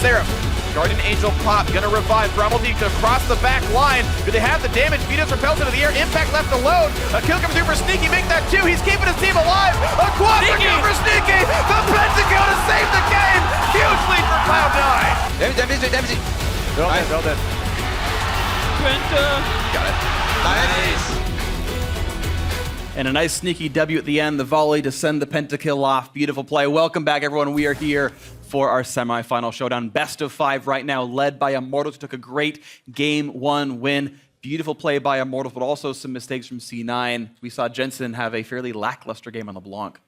Seraph. Guardian Angel pop, gonna revive. Thrombledeep across the back line. Do they have the damage? Vito's repelled into the air. Impact left alone. A kill comes through for Sneaky. Make that 2. He's keeping his team alive. A quadra kill for Sneaky. The Pentakill to save the game. Huge lead for Cloud9. Damage. They're all dead. Penta. Got it. Nice. And a nice sneaky W at the end, the volley to send the pentakill off. Beautiful play. Welcome back, everyone. We are here for our semifinal showdown. Best of 5 right now, led by Immortals, who took a great Game 1 win. Beautiful play by Immortals, but also some mistakes from C9. We saw Jensen have a fairly lackluster game on LeBlanc.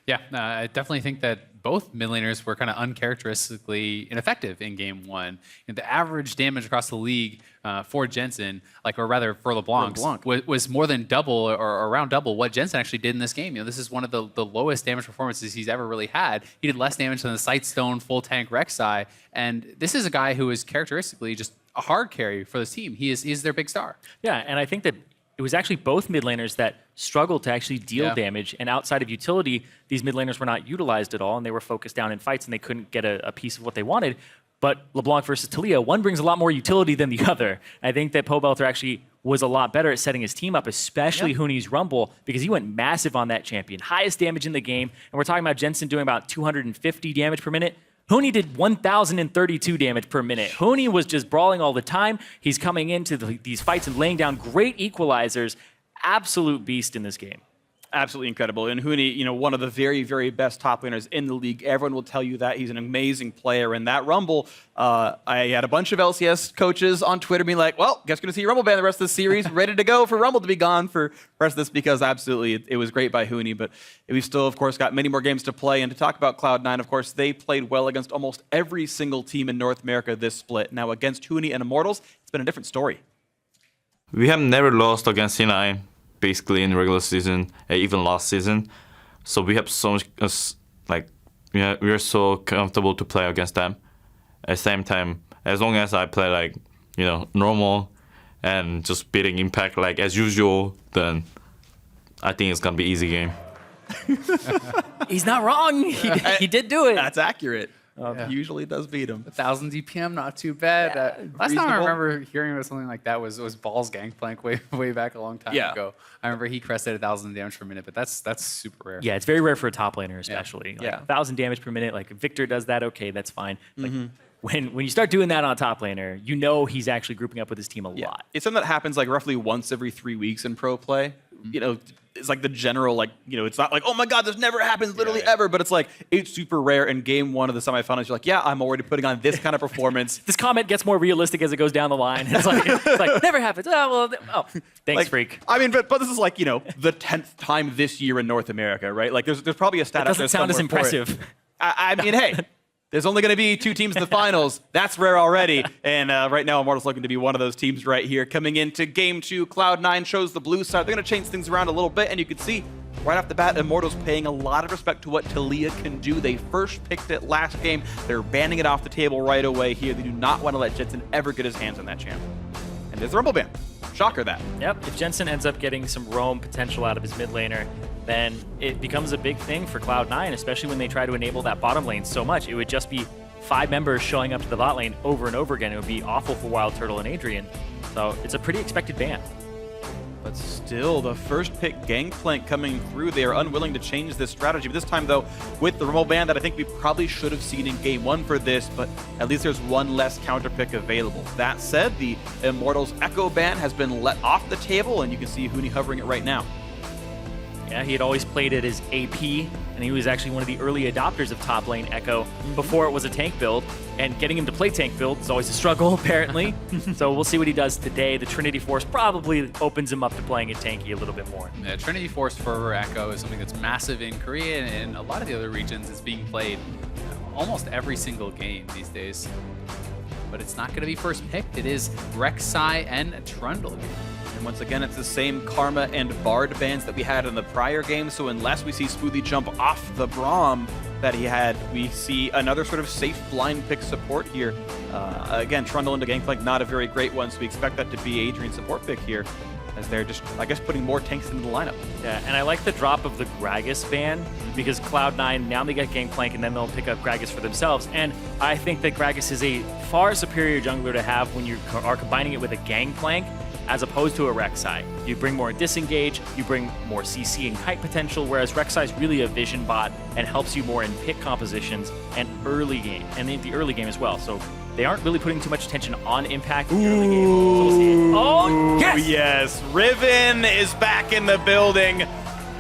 Yeah, I definitely think that both mid laners were kind of uncharacteristically ineffective in Game 1. And the average damage across the league for Jensen, or rather for LeBlanc, was more than double or around double what Jensen actually did in this game. This is one of the lowest damage performances he's ever really had. He did less damage than the Sightstone full tank Rek'Sai, and this is a guy who is characteristically just a hard carry for this team. He is their big star. Yeah, and I think that it was actually both mid laners that struggled to actually deal damage, and outside of utility, these mid laners were not utilized at all, and they were focused down in fights, and they couldn't get a piece of what they wanted. But LeBlanc versus Taliyah, one brings a lot more utility than the other. I think that Pobelter actually was a lot better at setting his team up, especially Huni's Rumble, because he went massive on that champion. Highest damage in the game, and we're talking about Jensen doing about 250 damage per minute. Huni did 1,032 damage per minute. Huni was just brawling all the time. He's coming into these fights and laying down great equalizers. Absolute beast in this game. Absolutely incredible. And Huni, one of the very, very best top laners in the league. Everyone will tell you that. He's an amazing player. And that Rumble, I had a bunch of LCS coaches on Twitter being like, well, guess we're going to see Rumble ban the rest of the series. Ready to go for Rumble to be gone for the rest of this, because absolutely it was great by Huni. But we've still, of course, got many more games to play. And to talk about Cloud9, of course, they played well against almost every single team in North America this split. Now, against Huni and Immortals, it's been a different story. We have never lost against C9. Basically in regular season, even last season. So we have so much, we are so comfortable to play against them. At the same time, as long as I play normal and just beating Impact as usual, then I think it's gonna be easy game. He's not wrong. He did do it. That's accurate. He usually does beat him. 1,000 DPM, not too bad. Last time I remember hearing about something like that was Ball's Gangplank way back a long time ago. I remember he crested 1,000 damage per minute, but that's super rare. Yeah, it's very rare for a top laner, especially. 1,000 damage per minute. Like if Victor does that, okay, that's fine. When you start doing that on a top laner, he's actually grouping up with his team a lot. It's something that happens roughly once every 3 weeks in pro play. It's the general, it's not oh my God, this never happens literally ever, but it's super rare. In Game 1 of the semifinals, you're yeah, I'm already putting on this kind of performance. This comment gets more realistic as it goes down the line. It's like never happens. Thanks, freak. I mean, but this is the 10th time this year in North America, right? There's probably a stat. That doesn't sound as impressive. I mean, hey. There's only going to be 2 teams in the finals. That's rare already. And right now, Immortals looking to be one of those teams right here. Coming into Game 2, Cloud9 shows the blue side. They're going to change things around a little bit, and you can see right off the bat, Immortals paying a lot of respect to what Taliyah can do. They first picked it last game. They're banning it off the table right away here. They do not want to let Jensen ever get his hands on that champ. And there's the Rumble ban. Shocker that. Yep, if Jensen ends up getting some roam potential out of his mid laner, then it becomes a big thing for Cloud9, especially when they try to enable that bottom lane so much. It would just be 5 members showing up to the bot lane over and over again. It would be awful for Wild Turtle and Adrian. So it's a pretty expected ban. But still, the first pick Gangplank coming through. They are unwilling to change this strategy. But this time, though, with the Rumble ban that I think we probably should have seen in Game 1 for this, but at least there's one less counter pick available. That said, the Immortals Echo ban has been let off the table, and you can see Huni hovering it right now. Yeah, he had always played it as AP, and he was actually one of the early adopters of top lane Echo before it was a tank build. And getting him to play tank build is always a struggle, apparently. So we'll see what he does today. The Trinity Force probably opens him up to playing it tanky a little bit more. Yeah, Trinity Force for Echo is something that's massive in Korea, and a lot of the other regions. It's being played almost every single game these days. But it's not going to be first picked. It is Rek'Sai and Trundle. And once again, it's the same Karma and Bard bans that we had in the prior game. So unless we see Smoothie jump off the Braum that he had, we see another sort of safe blind pick support here. Again, Trundle into Gangplank, not a very great one, so we expect that to be Adrian's support pick here. as they're just, I guess, putting more tanks into the lineup. Yeah, and I like the drop of the Gragas ban because Cloud9, now they get Gangplank and then they'll pick up Gragas for themselves. And I think that Gragas is a far superior jungler to have when you are combining it with a Gangplank as opposed to a Rek'Sai. You bring more disengage, you bring more CC and kite potential, whereas Rek'Sai is really a vision bot and helps you more in pick compositions and early game, and in the early game as well. So they aren't really putting too much attention on impact in the early game. So we'll see it. Oh, yes! Yes, Riven is back in the building.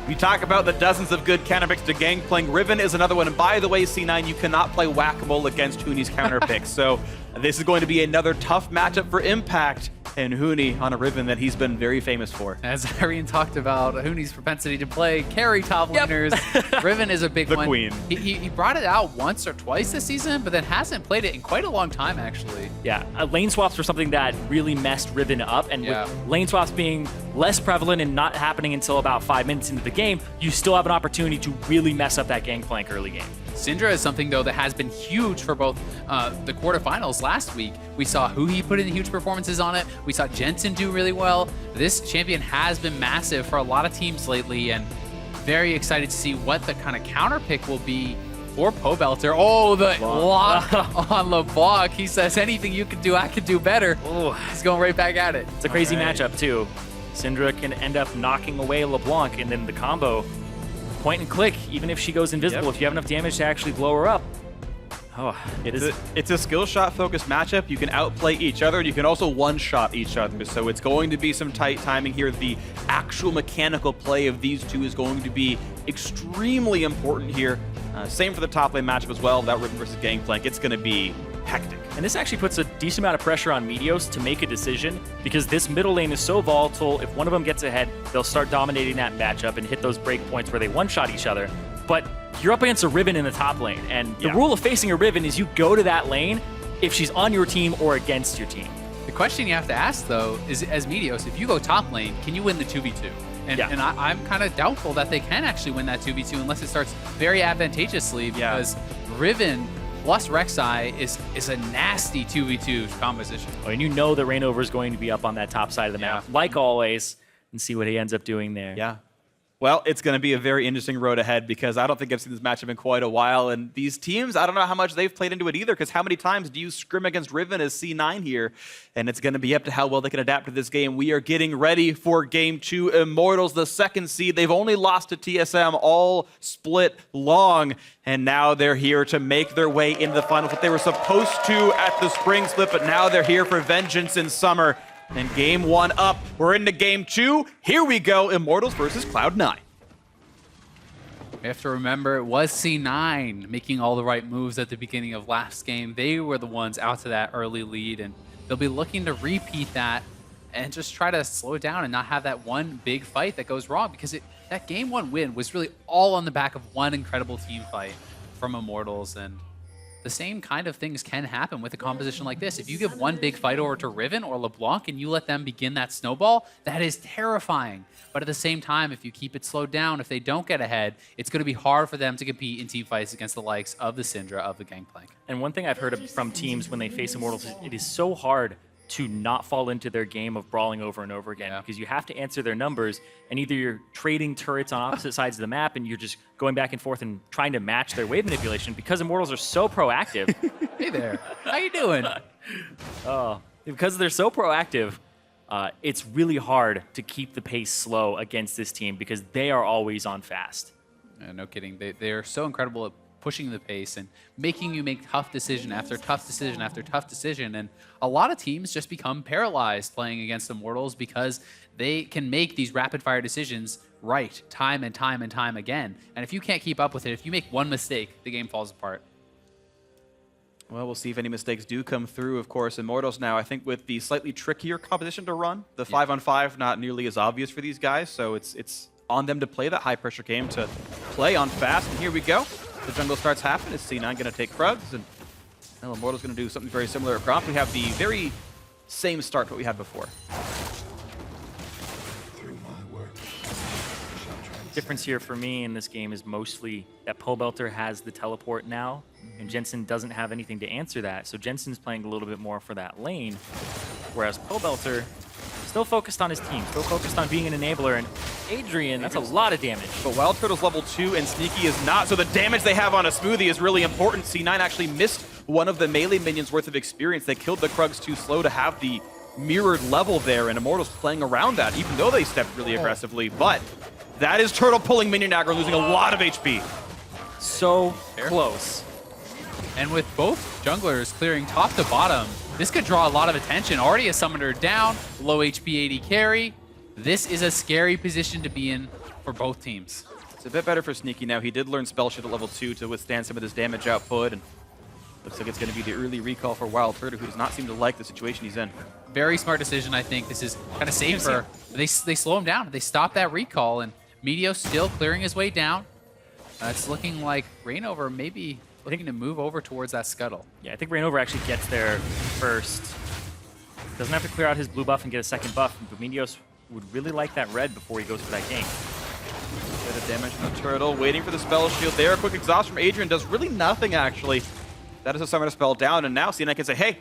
We talk about the dozens of good counter picks to Gangplank. Riven is another one. And by the way, C9, you cannot play whack-a-mole against Huni's counter picks. So this is going to be another tough matchup for Impact. And Huni on a Riven that he's been very famous for. As Irene talked about, Huni's propensity to play carry top laners. Riven is a big The one. queen. He brought it out once or twice this season, but then hasn't played it in quite a long time, actually. Yeah, lane swaps were something that really messed Riven up, and Yeah. with lane swaps being less prevalent and not happening until about 5 minutes into the game, you still have an opportunity to really mess up that Gangplank early game. Syndra is something, though, that has been huge for both the quarterfinals last week. We saw Huhi put in huge performances on it. We saw Jensen do really well. This champion has been massive for a lot of teams lately, and very excited to see what the kind of counter pick will be for Pobelter. Oh, the lock on LeBlanc. He says, anything you can do, I can do better. Oh, He's going right back at it. it's a crazy right. matchup, too. Syndra can end up knocking away LeBlanc, and then the combo, point and click, even if she goes invisible, if you have enough damage to actually blow her up. Oh, It's a skill shot focused matchup. You can outplay each other, and you can also one-shot each other. So it's going to be some tight timing here. The actual mechanical play of these two is going to be extremely important here. Same for the top lane matchup as well. That Riven versus Gangplank, it's going to be hectic. And this actually puts a decent amount of pressure on Meteos to make a decision because this middle lane is so volatile. If one of them gets ahead, they'll start dominating that matchup and hit those break points where they one-shot each other. But you're up against a Riven in the top lane, and the rule of facing a Riven is you go to that lane if she's on your team or against your team. The question you have to ask, though, is as Meteos, if you go top lane, can you win the 2v2? And, Yeah. and I'm kind of doubtful that they can actually win that 2v2 unless it starts very advantageously, because Riven plus Rek'Sai is a nasty 2v2 composition. Oh, and you know that Reignover is going to be up on that top side of the map, like always, and see what he ends up doing there. Yeah. Well, it's going to be a very interesting road ahead because I don't think I've seen this matchup in quite a while. And these teams, I don't know how much they've played into it either, because how many times do you scrim against Riven as C9 here? And it's going to be up to how well they can adapt to this game. We are getting ready for Game 2. Immortals, the second seed. They've only lost to TSM all split long. And now they're here to make their way into the finals. What they were supposed to at the spring split, but now they're here for vengeance in summer. And Game 1 up. We're into Game 2. Here we go. Immortals versus Cloud9. We have to remember it was C9 making all the right moves at the beginning of last game. They were the ones out to that early lead, and they'll be looking to repeat that and just try to slow it down and not have that one big fight that goes wrong, because that Game 1 win was really all on the back of one incredible team fight from Immortals. And the same kind of things can happen with a composition like this. If you give one big fight over to Riven or LeBlanc and you let them begin that snowball, that is terrifying. But at the same time, if you keep it slowed down, if they don't get ahead, it's going to be hard for them to compete in team fights against the likes of the Syndra, of the Gangplank. And one thing I've heard from teams when they face Immortals is it is so hard to not fall into their game of brawling over and over again, because you have to answer their numbers, and either you're trading turrets on opposite sides of the map and you're just going back and forth and trying to match their wave manipulation, because Immortals are so proactive. Hey there, how you doing? Because they're so proactive, it's really hard to keep the pace slow against this team because they are always on fast. No kidding, they are so incredible at pushing the pace and making you make tough decision after tough decision after tough decision. And a lot of teams just become paralyzed playing against Immortals because they can make these rapid fire decisions right time and time and time again. And if you can't keep up with it, if you make one mistake, the game falls apart. Well, we'll see if any mistakes do come through. Of course, Immortals now, I think with the slightly trickier composition to run, the 5-on-5 not nearly as obvious for these guys, so it's on them to play that high-pressure game, to play on fast. And here we go. The jungle starts happening. Is C9 going to take Krugs? And well, Immortals going to do something very similar at Gromp. We have the very same start that we had before. Difference here for me in this game is mostly that Pobelter has the teleport now, and Jensen doesn't have anything to answer that. So Jensen's playing a little bit more for that lane, whereas Pobelter is still focused on his team, still focused on being an enabler. And Adrian, that's a lot of damage. But Wild Turtle's level 2 and Sneaky is not, so the damage they have on a Smoothie is really important. C9 actually missed one of the melee minions worth of experience. They killed the Krugs too slow to have the mirrored level there, and Immortals playing around that, even though they stepped really aggressively. But that is Turtle pulling minion aggro, losing a lot of HP. So close. And with both junglers clearing top to bottom, this could draw a lot of attention. Already a summoner down, low HP AD carry. This is a scary position to be in for both teams. It's a bit better for Sneaky now. He did learn Spell Shield at level 2 to withstand some of this damage output, and looks like it's going to be the early recall for Wild Turtle, who does not seem to like the situation he's in. Very smart decision, I think. This is kind of safer. They slow him down. They stop that recall, and Meteos still clearing his way down. It's looking like Rainover maybe looking to move over towards that scuttle. Yeah, I think Rainover actually gets there first. Doesn't have to clear out his blue buff and get a second buff, but Meteos would really like that red before he goes for that gank. Bit of damage from the Turtle, waiting for the Spell Shield there. A quick exhaust from Adrian does really nothing, actually. That is a summoner spell down, and now C9 can say, hey,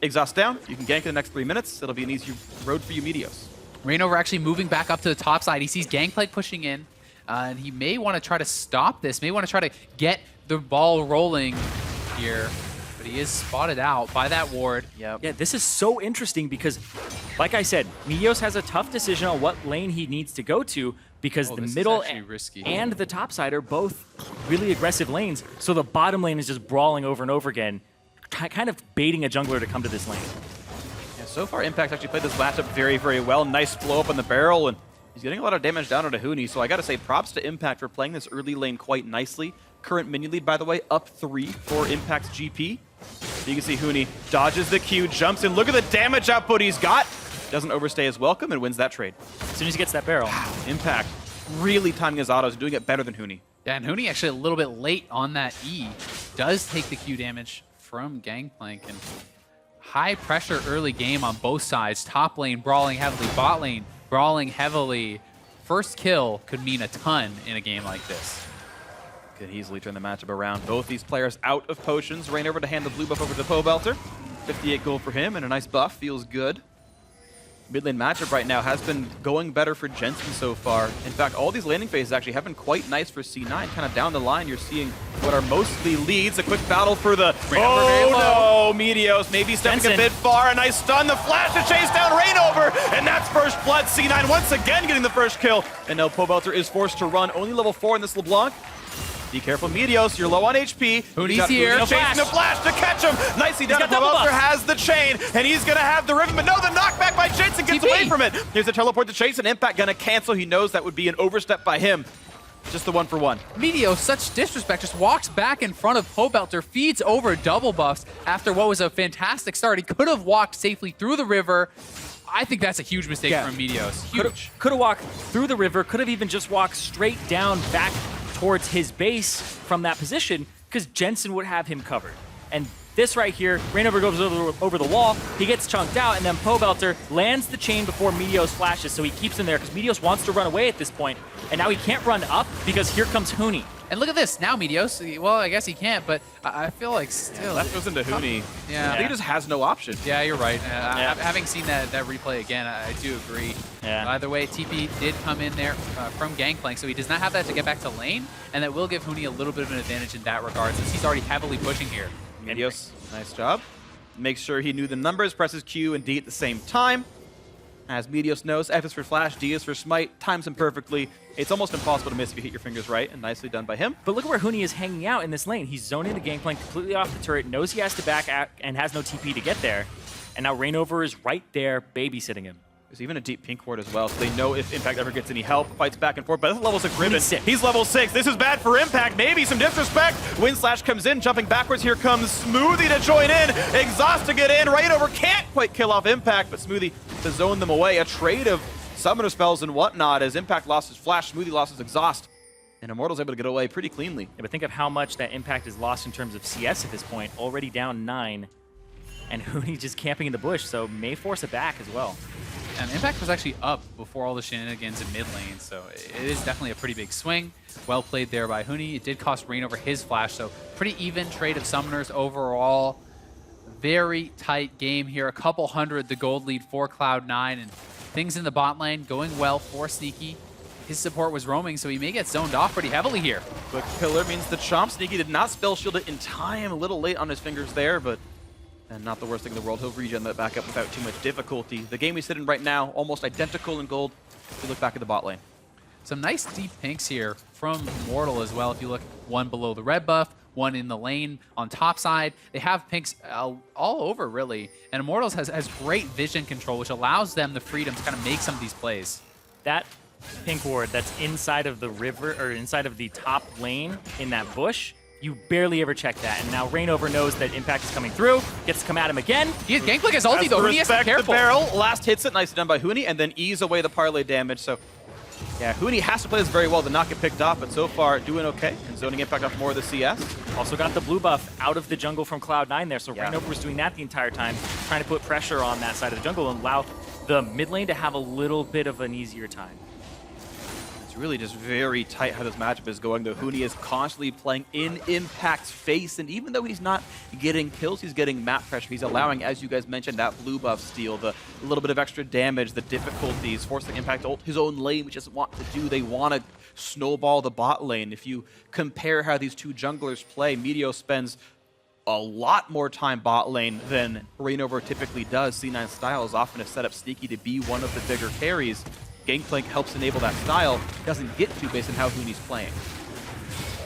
exhaust down, you can gank in the next 3 minutes. It'll be an easy road for you, Meteos. Rainover actually moving back up to the top side. He sees Gangplank pushing in, and he may want to try to stop this, may want to try to get the ball rolling here, but he is spotted out by that ward. Yeah, this is so interesting because, like I said, Meteos has a tough decision on what lane he needs to go to because the middle and the top side are both really aggressive lanes, so the bottom lane is just brawling over and over again, kind of baiting a jungler to come to this lane. Yeah, so far, Impact actually played this matchup very, very well. Nice blow up on the barrel, and he's getting a lot of damage down onto Huni, so I gotta say props to Impact for playing this early lane quite nicely. Current minion lead, by the way, up 3 for Impact's GP. You can see Huni dodges the Q, jumps in. Look at the damage output he's got. Doesn't overstay his welcome and wins that trade. As soon as he gets that barrel. Impact really timing his autos, doing it better than Huni. Yeah, and Huni actually a little bit late on that E. Does take the Q damage from Gangplank, and high pressure early game on both sides. Top lane brawling heavily, bot lane brawling heavily. First kill could mean a ton in a game like this. Could easily turn the matchup around. Both these players out of potions. Rainover to hand the blue buff over to the Pobelter. 58 gold for him and a nice buff. Feels good. Mid lane matchup right now has been going better for Jensen so far. In fact, all these landing phases actually have been quite nice for C9. Kind of down the line, you're seeing what are mostly leads. A quick battle for the... Oh no! Meteos maybe stepping a bit far. A nice stun. The flash to chase down Rainover. And that's first blood. C9 once again getting the first kill. And now Pobelter is forced to run. Only level 4 in this LeBlanc. Be careful, Meteos. You're low on HP. Huni's here. Chasing the flash to catch him. Nicely done. Pobelter has the chain, and he's going to have the Riven, but no, the knockback by Jensen gets away from it. Here's a teleport to chase, and Impact going to cancel. He knows that would be an overstep by him. Just the 1-for-1. Meteos, such disrespect, just walks back in front of Pobelter, feeds over double buffs after what was a fantastic start. He could have walked safely through the river. I think that's a huge mistake from Meteos. Huge. Could have walked through the river, could have even just walked straight down back towards his base from that position, because Jensen would have him covered. And this right here, Rainover goes over the wall, he gets chunked out, and then Pobelter lands the chain before Meteos flashes, so he keeps him there, because Meteos wants to run away at this point, and now he can't run up, because here comes Huni. And look at this, now Meteos, well, I guess he can't, but I feel like still... That goes into Huni. Yeah. He just has no option. Yeah, you're right. Having seen that replay again, I do agree. Yeah. Either way, TP did come in there from Gangplank, so he does not have that to get back to lane, and that will give Huni a little bit of an advantage in that regard, since he's already heavily pushing here. Meteos, nice job. Makes sure he knew the numbers, presses Q and D at the same time. As Meteos knows, F is for flash, D is for smite, times him perfectly. It's almost impossible to miss if you hit your fingers right, and nicely done by him. But look at where Huni is hanging out in this lane. He's zoning the Gangplank completely off the turret, knows he has to back out, and has no TP to get there. And now Rainover is right there babysitting him. There's even a deep pink ward as well, so they know if Impact ever gets any help, fights back and forth. But this level's a Gribbon. He's level 6. This is bad for Impact. Maybe some disrespect. Windslash comes in, jumping backwards. Here comes Smoothie to join in. Exhaust to get in. Rainover can't quite kill off Impact, but Smoothie to zone them away. A trade of summoner spells and whatnot as Impact lost his flash, Smoothie lost his exhaust. And Immortals able to get away pretty cleanly. Yeah, but think of how much that Impact is lost in terms of CS at this point. Already down 9. And Huni just camping in the bush, so may force it back as well. And Impact was actually up before all the shenanigans in mid lane, so it is definitely a pretty big swing. Well played there by Huni. It did cost Rainover his flash, so pretty even trade of summoners overall. Very tight game here. A couple hundred, the gold lead for Cloud9, and Things in the bot lane going well for Sneaky. His support was roaming, so he may get zoned off pretty heavily here. Quick pillar means the chomp. Sneaky did not spell shield it in time. A little late on his fingers there, but and not the worst thing in the world. He'll regen that back up without too much difficulty. The game we sit in right now, almost identical in gold. If you look back at the bot lane. Some nice deep pinks here from Immortal as well. If you look, one below the red buff, one in the lane on top side. They have pinks all over, really. And Immortals has great vision control, which allows them the freedom to kind of make some of these plays. That pink ward that's inside of the river, or inside of the top lane in that bush, you barely ever check that. And now Reignover knows that Impact is coming through, gets to come at him again. He has Gangplank as ulti, though. Hooney has to be Respect the careful. barrel. Last hits it. Nicely done by Hooney, and then ease away the parlay damage. So, yeah, Hooney has to play this very well to not get picked off, but so far doing okay. And zoning Impact off more of the CS. Also got the blue buff out of the jungle from Cloud9 there, so Reignover was doing that the entire time, trying to put pressure on that side of the jungle and allow the mid lane to have a little bit of an easier time. It's really just very tight how this matchup is going, though. Hooney is constantly playing in Impact's face, and even though he's not getting kills, he's getting map pressure. He's allowing, as you guys mentioned, that blue buff steal, the little bit of extra damage, the difficulties, forcing Impact to ult his own lane, which doesn't want to do. They want to snowball the bot lane. If you compare how these two junglers play, Meteos spends a lot more time bot lane than Reignover typically does. C9 style is often a setup Sneaky to be one of the bigger carries. Gangplank helps enable that style, doesn't get to based on how Hooney's playing.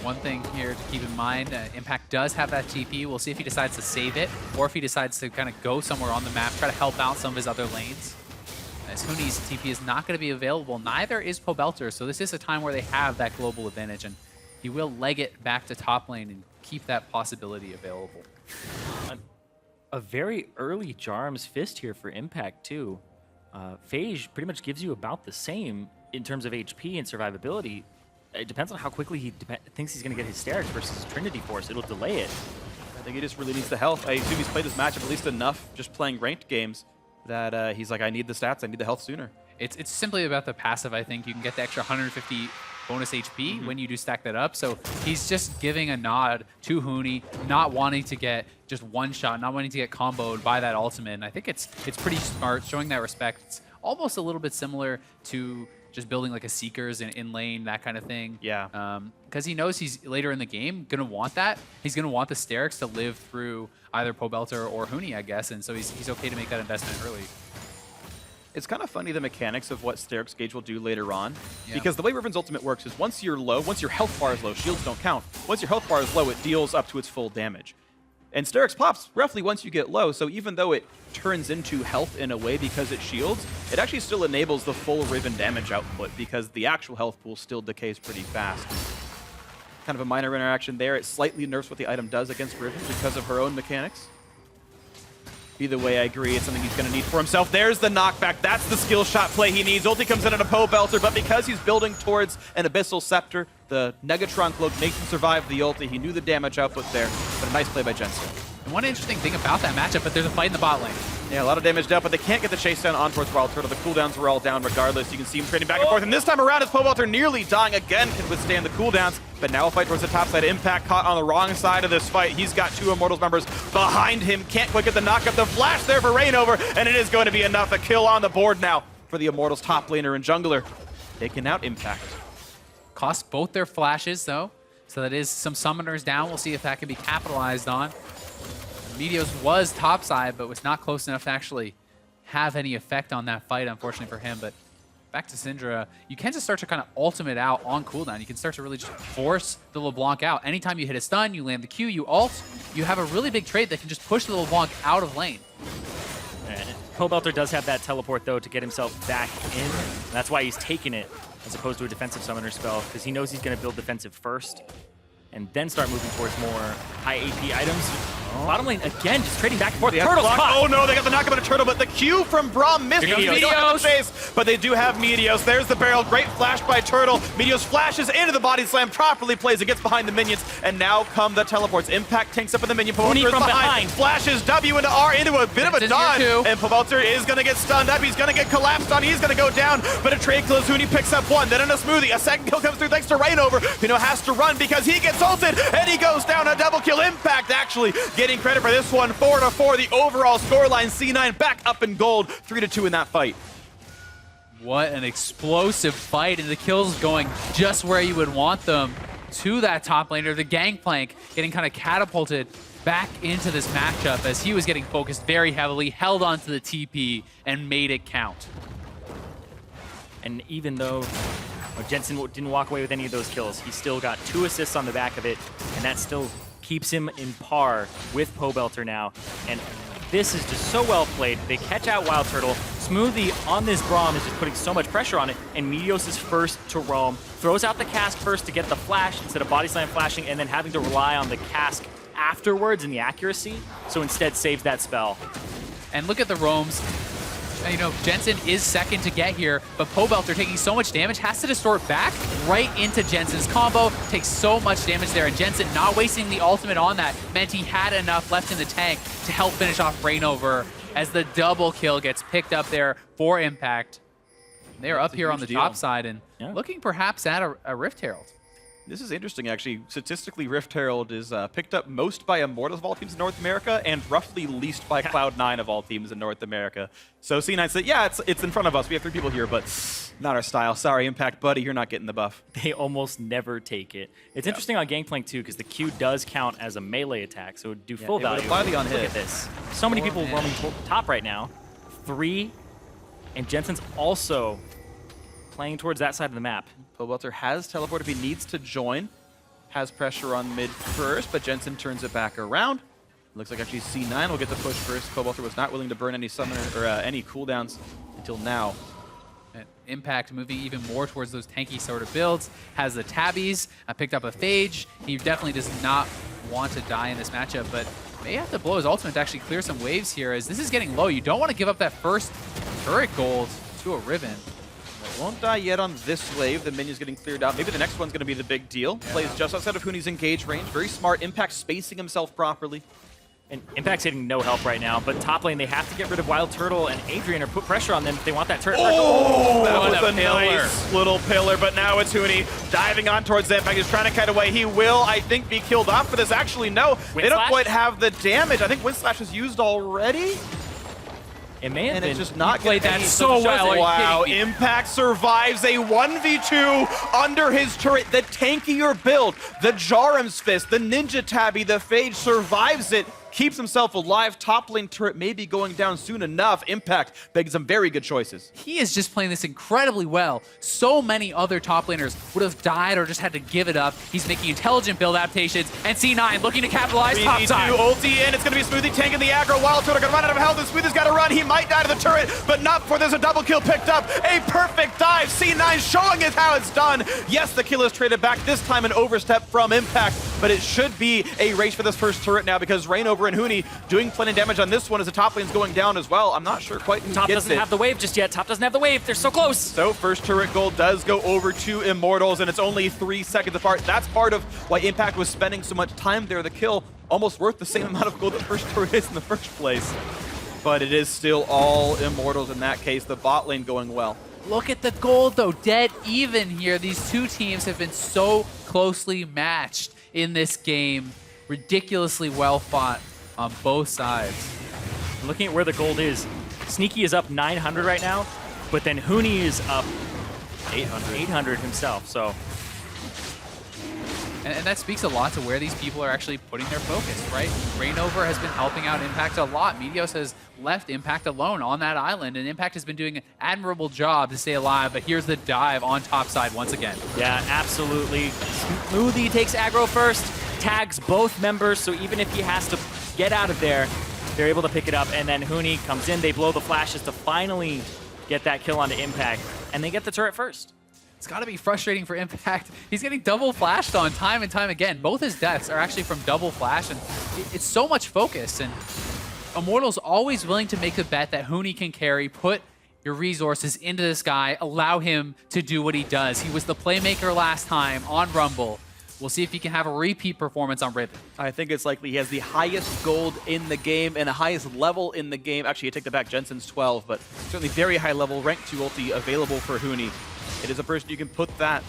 One thing here to keep in mind, Impact does have that TP. We'll see if he decides to save it, or if he decides to kind of go somewhere on the map, try to help out some of his other lanes. As Hooney's TP is not going to be available, neither is Pobelter, so this is a time where they have that global advantage, and he will leg it back to top lane and keep that possibility available. A very early Jarm's Fist here for Impact, too. Phage pretty much gives you about the same in terms of HP and survivability. It depends on how quickly he thinks he's going to get his Sterix versus Trinity Force. It'll delay it. I think he just really needs the health. I assume he's played this matchup at least enough, just playing ranked games, that he's like, I need the stats, I need the health sooner. It's simply about the passive, I think. You can get the extra 150 bonus HP when you do stack that up. So he's just giving a nod to Hooney, not wanting to get just one shot, not wanting to get comboed by that ultimate. And I think it's pretty smart, showing that respect. It's almost a little bit similar to just building like a Seekers in lane, that kind of thing. Yeah. Because he knows he's later in the game going to want that. He's going to want the Sterix to live through either Pobelter or Hooney, I guess. And so he's okay to make that investment early. It's kind of funny, the mechanics of what Sterix Gauge will do later on. Yeah. Because the way Riven's ultimate works is once you're low, once your health bar is low, shields don't count. Once your health bar is low, it deals up to its full damage. And Sterix pops roughly once you get low, so even though it turns into health in a way because it shields, it actually still enables the full Riven damage output because the actual health pool still decays pretty fast. Kind of a minor interaction there. It slightly nerfs what the item does against Riven because of her own mechanics. Either way, I agree. It's something he's going to need for himself. There's the knockback. That's the skill shot play he needs. Ulti comes in at a Pobelter, but because he's building towards an Abyssal Scepter, the Negatron Cloak makes him survive the ulti. He knew the damage output there, but a nice play by Jensen. And one interesting thing about that matchup, but there's a fight in the bot lane. Yeah, a lot of damage dealt, but they can't get the chase down on towards Wild Turtle. The cooldowns were all down regardless. You can see him trading back and forth, and this time around, as Pobelter nearly dying again, can withstand the cooldowns, but now a fight towards the top side. Impact caught on the wrong side of this fight. He's got two Immortals members behind him. Can't quite get the knock up. The flash there for Reignover, and it is going to be enough. A kill on the board now for the Immortals top laner and jungler. Taking out Impact. Cost both their flashes, though, so that is some summoners down. We'll see if that can be capitalized on. Meteos was topside, but was not close enough to actually have any effect on that fight, unfortunately for him. But back to Syndra, you can just start to kind of ultimate out on cooldown. You can start to really just force the LeBlanc out. Anytime you hit a stun, you land the Q, you ult, you have a really big trade that can just push the LeBlanc out of lane. Pobelter does have that teleport, though, to get himself back in. That's why he's taking it, as opposed to a defensive summoner spell, because he knows he's going to build defensive first and then start moving towards more high AP items. Bottom lane, again, just trading back and forth. Turtle's caught. Oh no, they got the knockup on a Turtle, but the Q from Braum missed. They don't have the chase, but they do have Meteos. There's the barrel. Great flash by Turtle. Meteos flashes into the body slam, properly plays it, gets behind the minions, and now come the teleports. Impact tanks up in the minion. Pobelter from behind. Flashes W into R into a bit of a dodge, and Pobelter is going to get stunned up. He's going to get collapsed on. He's going to go down, but a trade kill as Hooney picks up one. Then in a smoothie, a second kill comes through thanks to Reignover. Has to run because he gets ulted, and he goes down. A double kill. Impact actually getting credit for this one. 4-4, the overall scoreline. C9 back up in gold, 3-2 in that fight. What an explosive fight, and the kills going just where you would want them to that top laner. The Gangplank getting kind of catapulted back into this matchup as he was getting focused very heavily, held onto the TP, and made it count. And even though Jensen didn't walk away with any of those kills, he still got 2 assists on the back of it, and that still keeps him in par with Pobelter now. And this is just so well played. They catch out Wild Turtle. Smoothie on this Braum is just putting so much pressure on it, and Meteos is first to roam. Throws out the cask first to get the flash instead of body slam flashing, and then having to rely on the cask afterwards and the accuracy, so instead saves that spell. And look at the roams. You know, Jensen is second to get here, but Pobelter taking so much damage, has to distort back right into Jensen's combo, takes so much damage there, and Jensen not wasting the ultimate on that meant he had enough left in the tank to help finish off Rainover as the double kill gets picked up there for Impact. They're up here on the top side and looking perhaps at a Rift Herald. This is interesting, actually. Statistically, Rift Herald is picked up most by Immortals of all teams in North America and roughly least by Cloud9 of all teams in North America. So C9 said, yeah, it's in front of us. We have 3 people here, but not our style. Sorry, Impact buddy, you're not getting the buff. They almost never take it. It's interesting on Gangplank, too, because the Q does count as a melee attack, so it would do full value. Apply the on hit. Look at this. So many people roaming top right now. 3, and Jensen's also playing towards that side of the map. Pobelter has teleport if he needs to join. Has pressure on mid first, but Jensen turns it back around. Looks like actually C9 will get the push first. Pobelter was not willing to burn any summoner or any cooldowns until now. And Impact moving even more towards those tanky sort of builds. Has the tabbies, picked up a Phage. He definitely does not want to die in this matchup, but may have to blow his ultimate to actually clear some waves here as this is getting low. You don't want to give up that first turret gold to a Riven. Won't die yet on this wave. The minion's getting cleared out. Maybe the next one's going to be the big deal. Yeah. Plays just outside of Huni's engage range. Very smart. Impact spacing himself properly. And Impact's hitting no help right now, but top lane, they have to get rid of Wild Turtle and Adrian or put pressure on them if they want that turret. Oh, that was a nice little pillar, but now it's Huni diving on towards Impact. He's trying to kite away. He will, I think, be killed off for this. Actually, no. They don't quite have the damage. I think Wind Slash is used already. It may have been. It's just not played that so well. Wow, Impact survives a 1v2 under his turret. The tankier build, the Jarum's Fist, the Ninja Tabby, the Phage survives it. Keeps himself alive. Top lane turret may be going down soon enough. Impact making some very good choices. He is just playing this incredibly well. So many other top laners would have died or just had to give it up. He's making intelligent build adaptations, and C9 looking to capitalize top side. Ulti in. It's going to be Smoothie tanking the aggro. Wild Turtle going to run out of health, and Smoothie's got to run. He might die to the turret, but not before there's a double kill picked up. A perfect dive. C9 showing us how it's done. Yes, the kill is traded back. This time an overstep from Impact, but it should be a race for this first turret now because Rainover and Huni doing plenty of damage on this one as the top lane's going down as well. I'm not sure quite who Top gets doesn't have the wave just yet. Top doesn't have the wave. They're so close. So first turret gold does go over to Immortals, and it's only 3 seconds apart. That's part of why Impact was spending so much time there. The kill almost worth the same amount of gold that first turret is in the first place. But it is still all Immortals in that case. The bot lane going well. Look at the gold, though. Dead even here. These two teams have been so closely matched in this game. Ridiculously well fought on both sides. Looking at where the gold is, Sneaky is up 900 right now, but then Huni is up 800 himself, so. And that speaks a lot to where these people are actually putting their focus, right? Rainover has been helping out Impact a lot. Meteos has left Impact alone on that island, and Impact has been doing an admirable job to stay alive, but here's the dive on top side once again. Yeah, absolutely. Smoothie takes aggro first, tags both members, so even if he has to get out of there, they're able to pick it up, and then Huni comes in, they blow the flashes to finally get that kill onto Impact, and they get the turret first. It's got to be frustrating for Impact. He's getting double flashed on time and time again. Both his deaths are actually from double flash, and it's so much focus, and Immortals always willing to make the bet that Huni can carry, put your resources into this guy, allow him to do what he does. He was the playmaker last time on Rumble. We'll see if he can have a repeat performance on Riven. I think it's likely he has the highest gold in the game and the highest level in the game. Actually, I take that back, Jensen's 12, but certainly very high level, rank 2 ulti available for Huni. It is a person you can put that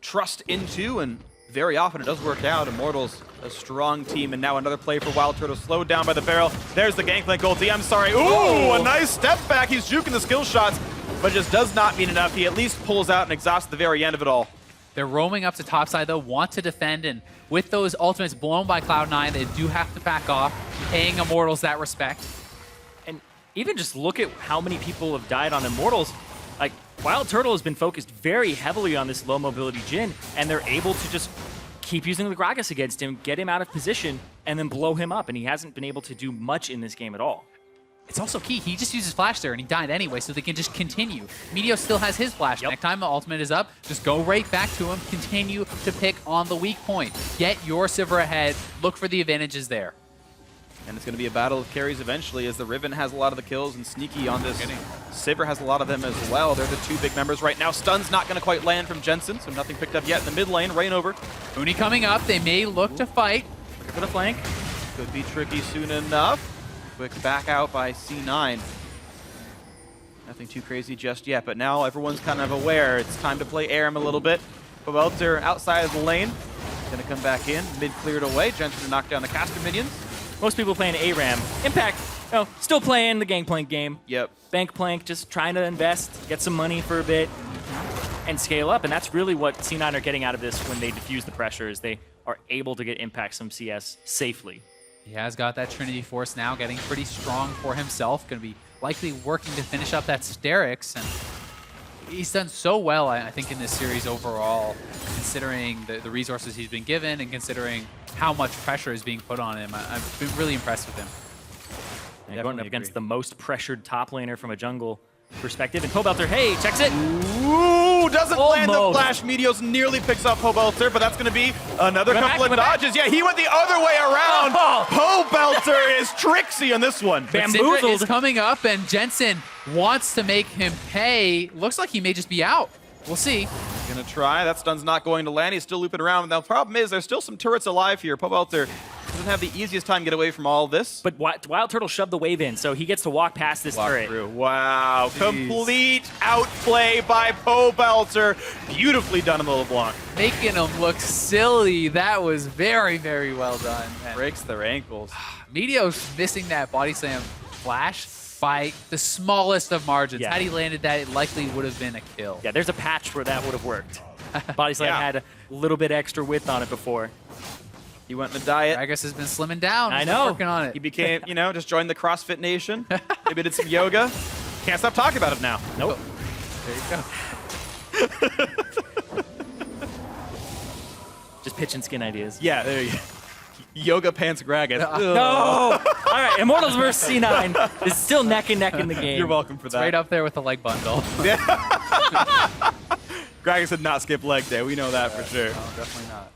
trust into, and very often it does work out. Immortals, a strong team, and now another play for Wild Turtle, slowed down by the barrel. There's the Gangplank ulti, I'm sorry. Ooh, a nice step back. He's juking the skill shots. but it just does not mean enough. He at least pulls out and exhausts the very end of it all. They're roaming up to topside though, want to defend, and with those ultimates blown by Cloud9, they do have to back off, paying Immortals that respect. And even just look at how many people have died on Immortals. Like, Wild Turtle has been focused very heavily on this low mobility Jhin, and they're able to just keep using the Gragas against him, get him out of position, and then blow him up, and he hasn't been able to do much in this game at all. It's also key. He just uses Flash there, and he died anyway, so they can just continue. Meteor still has his Flash. Next time the ultimate is up, just go right back to him. Continue to pick on the weak point. Get your Sivir ahead. Look for the advantages there. And it's going to be a battle of carries eventually, as the Riven has a lot of the kills and Sneaky on this. Sivir has a lot of them as well. They're the two big members right now. Stun's not going to quite land from Jensen, so nothing picked up yet in the mid lane. Rain over. Uni coming up. They may look to fight. Looking for the flank. Could be tricky soon enough. Quick back out by C9. Nothing too crazy just yet, but now everyone's kind of aware. It's time to play Aram a little bit. Pobelter outside of the lane. Gonna come back in. Mid cleared away. Jensen to knock down the caster minions. Most people playing ARAM. Impact, still playing the Gangplank game. Yep. Bankplank, just trying to invest, get some money for a bit, and scale up. And that's really what C9 are getting out of this when they diffuse the pressure, is they are able to get Impact some CS safely. He has got that Trinity Force now, getting pretty strong for himself. Going to be likely working to finish up that Sterix, and he's done so well, I think, in this series overall, considering the resources he's been given and considering how much pressure is being put on him. I've been really impressed with him. And going up against the most pressured top laner from a jungle perspective. And Pobelter, hey, checks it. Ooh, doesn't land the Almost. flash. Meteos nearly picks up Pobelter, but that's going to be another couple of dodges. Yeah, he went the other way around. Pobelter is tricksy on this one. Syndra Bamboozled. is coming up, and Jensen wants to make him pay. Looks like he may just be out. We'll see. Gonna try. That stun's not going to land. He's still looping around. Now, the problem is there's still some turrets alive here. Pobelter doesn't have the easiest time to get away from all this. But Wild Turtle shoved the wave in, so he gets to walk past this turret. Through. Wow. Complete outplay by Pobelter. Beautifully done in the LeBlanc. Making him look silly. That was very, very well done. And Breaks their ankles. Meteos missing that body slam flash by the smallest of margins. Yeah. Had he landed that, it likely would have been a kill. Yeah, there's a patch where that would have worked. Body slam Yeah. had a little bit extra width on it before. He went in the diet. Gragas has been slimming down. I He's know. working on it. He became, just joined the CrossFit Nation. Maybe did some yoga. Can't stop talking about it now. Nope. There you go. Just pitching skin ideas. Yeah, there you go. Yoga pants Gragas. No! All right, Immortals versus C9 is still neck and neck in the game. You're welcome for that. Right up there with the leg bundle. Gragas did not skip leg day. We know that for sure. No, definitely not.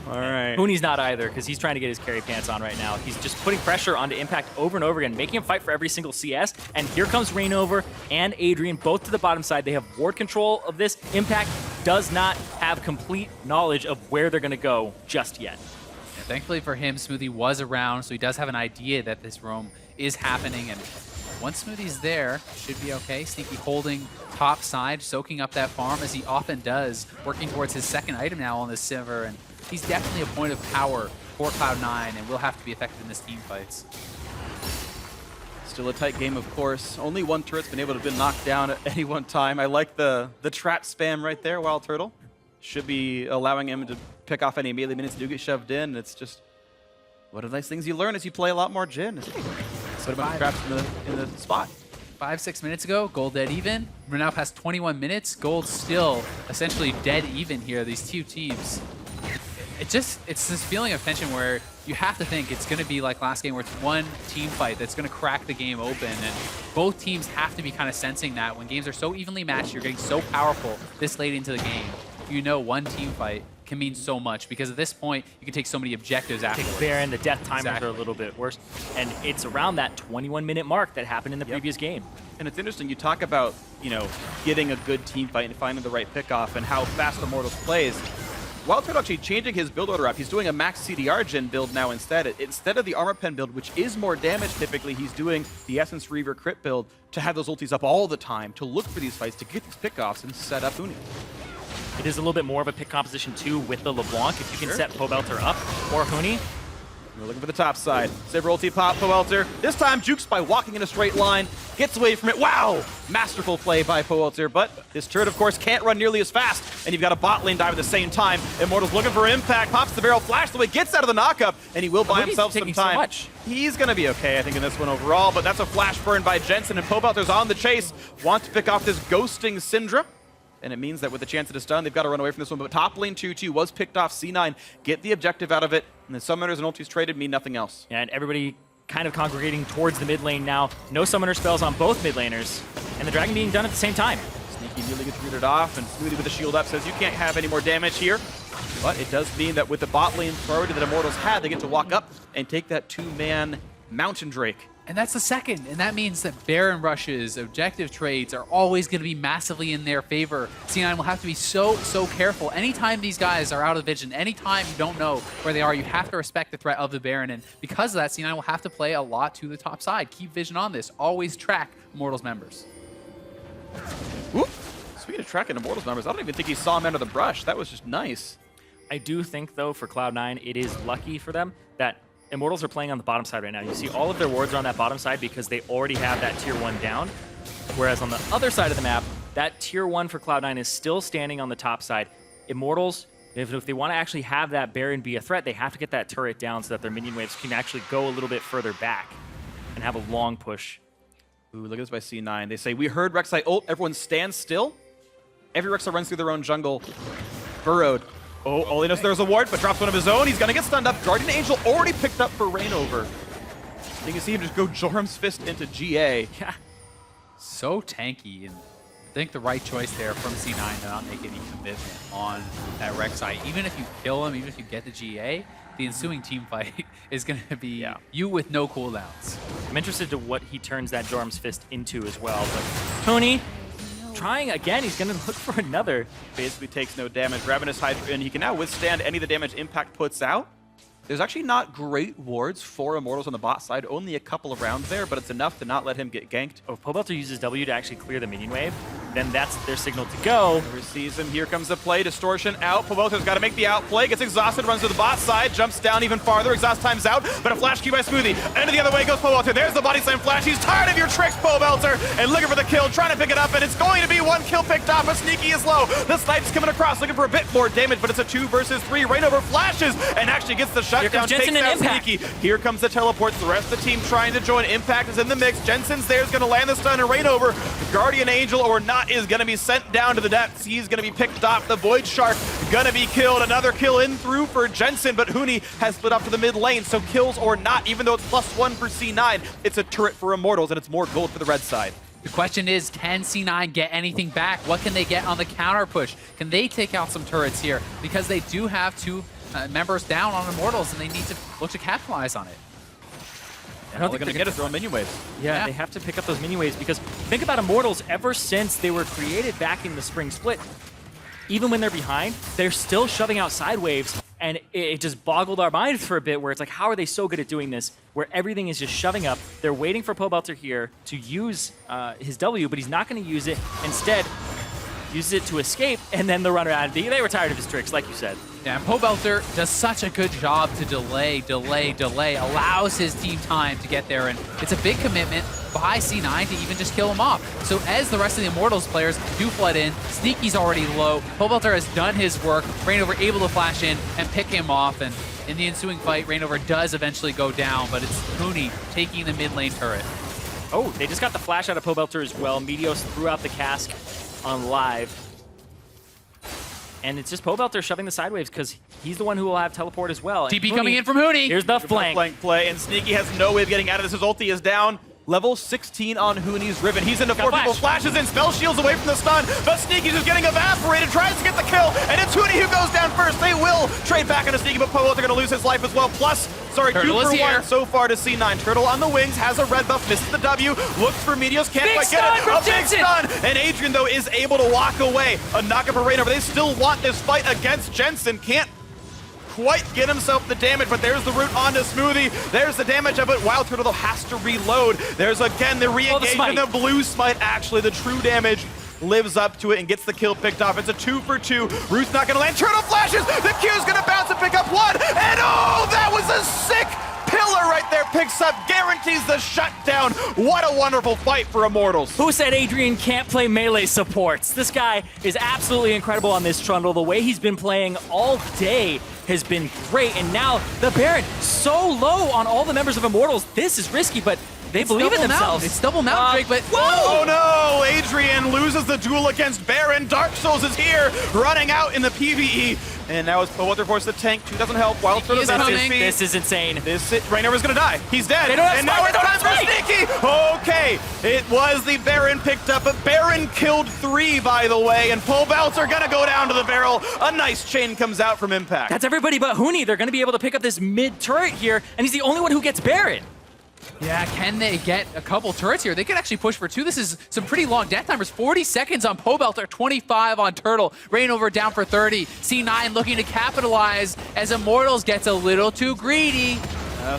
All right. Hooney's not either, because he's trying to get his carry pants on right now. He's just putting pressure onto Impact over and over again, making him fight for every single CS. And here comes Rainover and Adrian, both to the bottom side. They have ward control of this. Impact does not have complete knowledge of where they're going to go just yet. Yeah, thankfully for him, Smoothie was around, so he does have an idea that this roam is happening. And once Smoothie's there, should be okay. Sneaky holding top side, soaking up that farm as he often does, working towards his second item now on this Sivir. And he's definitely a point of power for Cloud9 and will have to be effective in this team fights. Still a tight game, of course. Only one turret's been able to be knocked down at any one time. I like the trap spam right there, Wild Turtle. Should be allowing him to pick off any melee minutes do get shoved in. It's just one of the nice things you learn as you play a lot more Jhin. Put a bunch of traps in the spot. 5-6 minutes ago, Gold dead even. We're now past 21 minutes. Gold still essentially dead even here, these two teams. It's this feeling of tension where you have to think it's going to be like last game where it's one team fight that's going to crack the game open, and both teams have to be kind of sensing that when games are so evenly matched, you're getting so powerful this late into the game. You know one team fight can mean so much because at this point, you can take so many objectives afterwards. Baron, the death timers Exactly. are a little bit worse. And it's around that 21-minute mark that happened in the previous game. And it's interesting, you talk about, getting a good team fight and finding the right pickoff and how fast Immortals plays. Wild Turtle actually changing his build order up. He's doing a max CDR gen build now instead. Instead of the Armor Pen build, which is more damage typically, he's doing the Essence Reaver crit build to have those ultis up all the time, to look for these fights, to get these pickoffs and set up Uni. It is a little bit more of a pick composition too with the LeBlanc. If you can set Pobelter up or Hooney. We're looking for the top side. Sivir ulti pop, Pobelter. This time jukes by walking in a straight line. gets away from it. Wow! Masterful play by Powelter, but this turret, of course, can't run nearly as fast, and you've got a bot lane dive at the same time. Immortals looking for impact, pops the barrel, flash the way, gets out of the knockup, and he will buy himself some time. So much. He's going to be okay, I think, in this one overall, but that's a flash burn by Jensen, and Powelter's on the chase. Want to pick off this ghosting Syndra, and it means that with the chance that it's done, they've got to run away from this one, but top lane 2-2 was picked off. C9 get the objective out of it, and the summoners and ultis traded mean nothing else. And everybody kind of congregating towards the mid lane now. No summoner spells on both mid laners, and the dragon being done at the same time. Sneaky nearly gets rooted off, and Smoothie with the shield up says you can't have any more damage here. But it does mean that with the bot lane priority that Immortals had, they get to walk up and take that 2-man Mountain Drake. And that's the second, and that means that Baron rushes, objective trades are always going to be massively in their favor. C9 will have to be so careful. Anytime these guys are out of vision, anytime you don't know where they are, you have to respect the threat of the Baron, and because of that, C9 will have to play a lot to the top side. Keep vision on this. Always track Immortals members. Whoop. Speaking of tracking Immortals members, I don't even think he saw him under the brush. That was just nice. I do think, though, for Cloud9, it is lucky for them that Immortals are playing on the bottom side right now. You see all of their wards are on that bottom side because they already have that tier 1 down. Whereas on the other side of the map, that tier 1 for Cloud9 is still standing on the top side. Immortals, if they want to actually have that Baron be a threat, they have to get that turret down so that their minion waves can actually go a little bit further back and have a long push. Ooh, look at this by C9. They say, we heard Rek'Sai ult, everyone stand still. Every Rek'Sai runs through their own jungle. Burrowed. Oh, all he knows there's a ward, but drops one of his own. He's gonna get stunned up. Guardian Angel already picked up for Rainover. You can see him just go Jorm's Fist into GA. Yeah. So tanky, and I think the right choice there from C9 to not make any commitment on that Rek'Sai. Even if you kill him, even if you get the GA, the ensuing team fight is going to be you with no cooldowns. I'm interested to what he turns that Jorm's Fist into as well, but Tony trying again, he's going to look for another. Basically takes no damage. Ravenous Hydra, and he can now withstand any of the damage Impact puts out. There's actually not great wards for Immortals on the bot side, only a couple of rounds there, but it's enough to not let him get ganked. Oh, if Powelter uses W to actually clear the minion wave, then that's their signal to go. Receives him, here comes the play, distortion out. Powelter's got to make the outplay, gets exhausted, runs to the bot side, jumps down even farther, exhaust time's out, but a flash key by Smoothie. And the other way goes Powelter, there's the body slam flash, he's tired of your tricks, Powelter, and looking for the kill, trying to pick it up, and it's going to be one kill picked off, but Sneaky is low. The snipe's coming across, looking for a bit more damage, but it's a 2 versus 3. Rainover flashes, and actually gets the shutdown, takes out Sneaky. Here comes the teleports, the rest of the team trying to join. Impact is in the mix, Jensen's there, is going to land the stun, and Rainover, Guardian Angel or not, is going to be sent down to the depths. He's going to be picked off. The Void Shark going to be killed. Another kill in through for Jensen, but Huni has split up to the mid lane, so kills or not, even though it's +1 for C9, it's a turret for Immortals, and it's more gold for the red side. The question is, can C9 get anything back? What can they get on the counter push? Can they take out some turrets here? Because they do have 2 members down on Immortals, and they need to look to capitalize on it. I don't think they're going to get it through minion waves. Yeah, they have to pick up those mini waves because think about Immortals ever since they were created back in the spring split. Even when they're behind, they're still shoving out side waves, and it just boggled our minds for a bit where it's like, how are they so good at doing this? Where everything is just shoving up. They're waiting for Powelter here to use his W, but he's not going to use it. Instead, uses it to escape, and then the runner out. They were tired of his tricks, like you said. Yeah, and Powelter does such a good job to delay, allows his team time to get there, and it's a big commitment by C9 to even just kill him off. So as the rest of the Immortals players do flood in, Sneaky's already low, Powelter has done his work, Rainover able to flash in and pick him off, and in the ensuing fight, Rainover does eventually go down, but it's Huni taking the mid lane turret. Oh, they just got the flash out of Powelter as well. Meteos threw out the cask on live. And it's just Powelter shoving the sidewaves because he's the one who will have teleport as well. TP coming in from Huni. Here's the flank. Play, and Sneaky has no way of getting out of this. His ulti is down. Level 16 on Huni's Riven. He's into 4 people, flashes in, spell shields away from the stun, but Sneaky's just getting evaporated, tries to get the kill, and it's Huni who goes down first. They will trade back into Sneaky, but Powelter going to lose his life as well. Plus, sorry, Turtle 2 for 1 here. so far to C9. Turtle on the wings, has a red buff, misses the W, looks for Meteos, can't quite get it. A big stun, and Adrian, though, is able to walk away. A knockup for Rainover. They still want this fight against Jensen. Can't quite get himself the damage, but there's the root onto Smoothie. There's the damage of it. Wild Turtle, though, has to reload. There's, again, the re-engagement. The blue smite, actually, the true damage lives up to it and gets the kill picked off. It's a 2 for 2. Root's not going to land. Turtle flashes. The Q's going to bounce and pick up 1. And oh, that was a sick pillar killer right there picks up, guarantees the shutdown. What a wonderful fight for Immortals. Who said Adrian can't play melee supports? This guy is absolutely incredible on this Trundle. The way he's been playing all day has been great. And now the Baron so low on all the members of Immortals. This is risky, but they believe in themselves. It's double mount, Drake, but Oh no! Adrian loses the duel against Baron. Dark Souls is here, running out in the PvE. And now it's Powelter forced the tank. 2 doesn't help. Wild Sneaky is Turtle's at his coming. feet. This is insane. Rainover's gonna die. He's dead. They don't have And smite, now they it's don't time have for smite. Sneaky. Okay, it was the Baron picked up, but Baron killed 3, by the way, and Powelter gonna go down to the barrel. A nice chain comes out from Impact. That's everybody but Huni. They're going to be able to pick up this mid turret here, and he's the only one who gets Baron. yeah, can they get a couple turrets here? They could actually push for 2. This is some pretty long death timers. 40 seconds on Pobelter, 25 on Turtle. Rainover down for 30. C9 looking to capitalize as Immortals gets a little too greedy.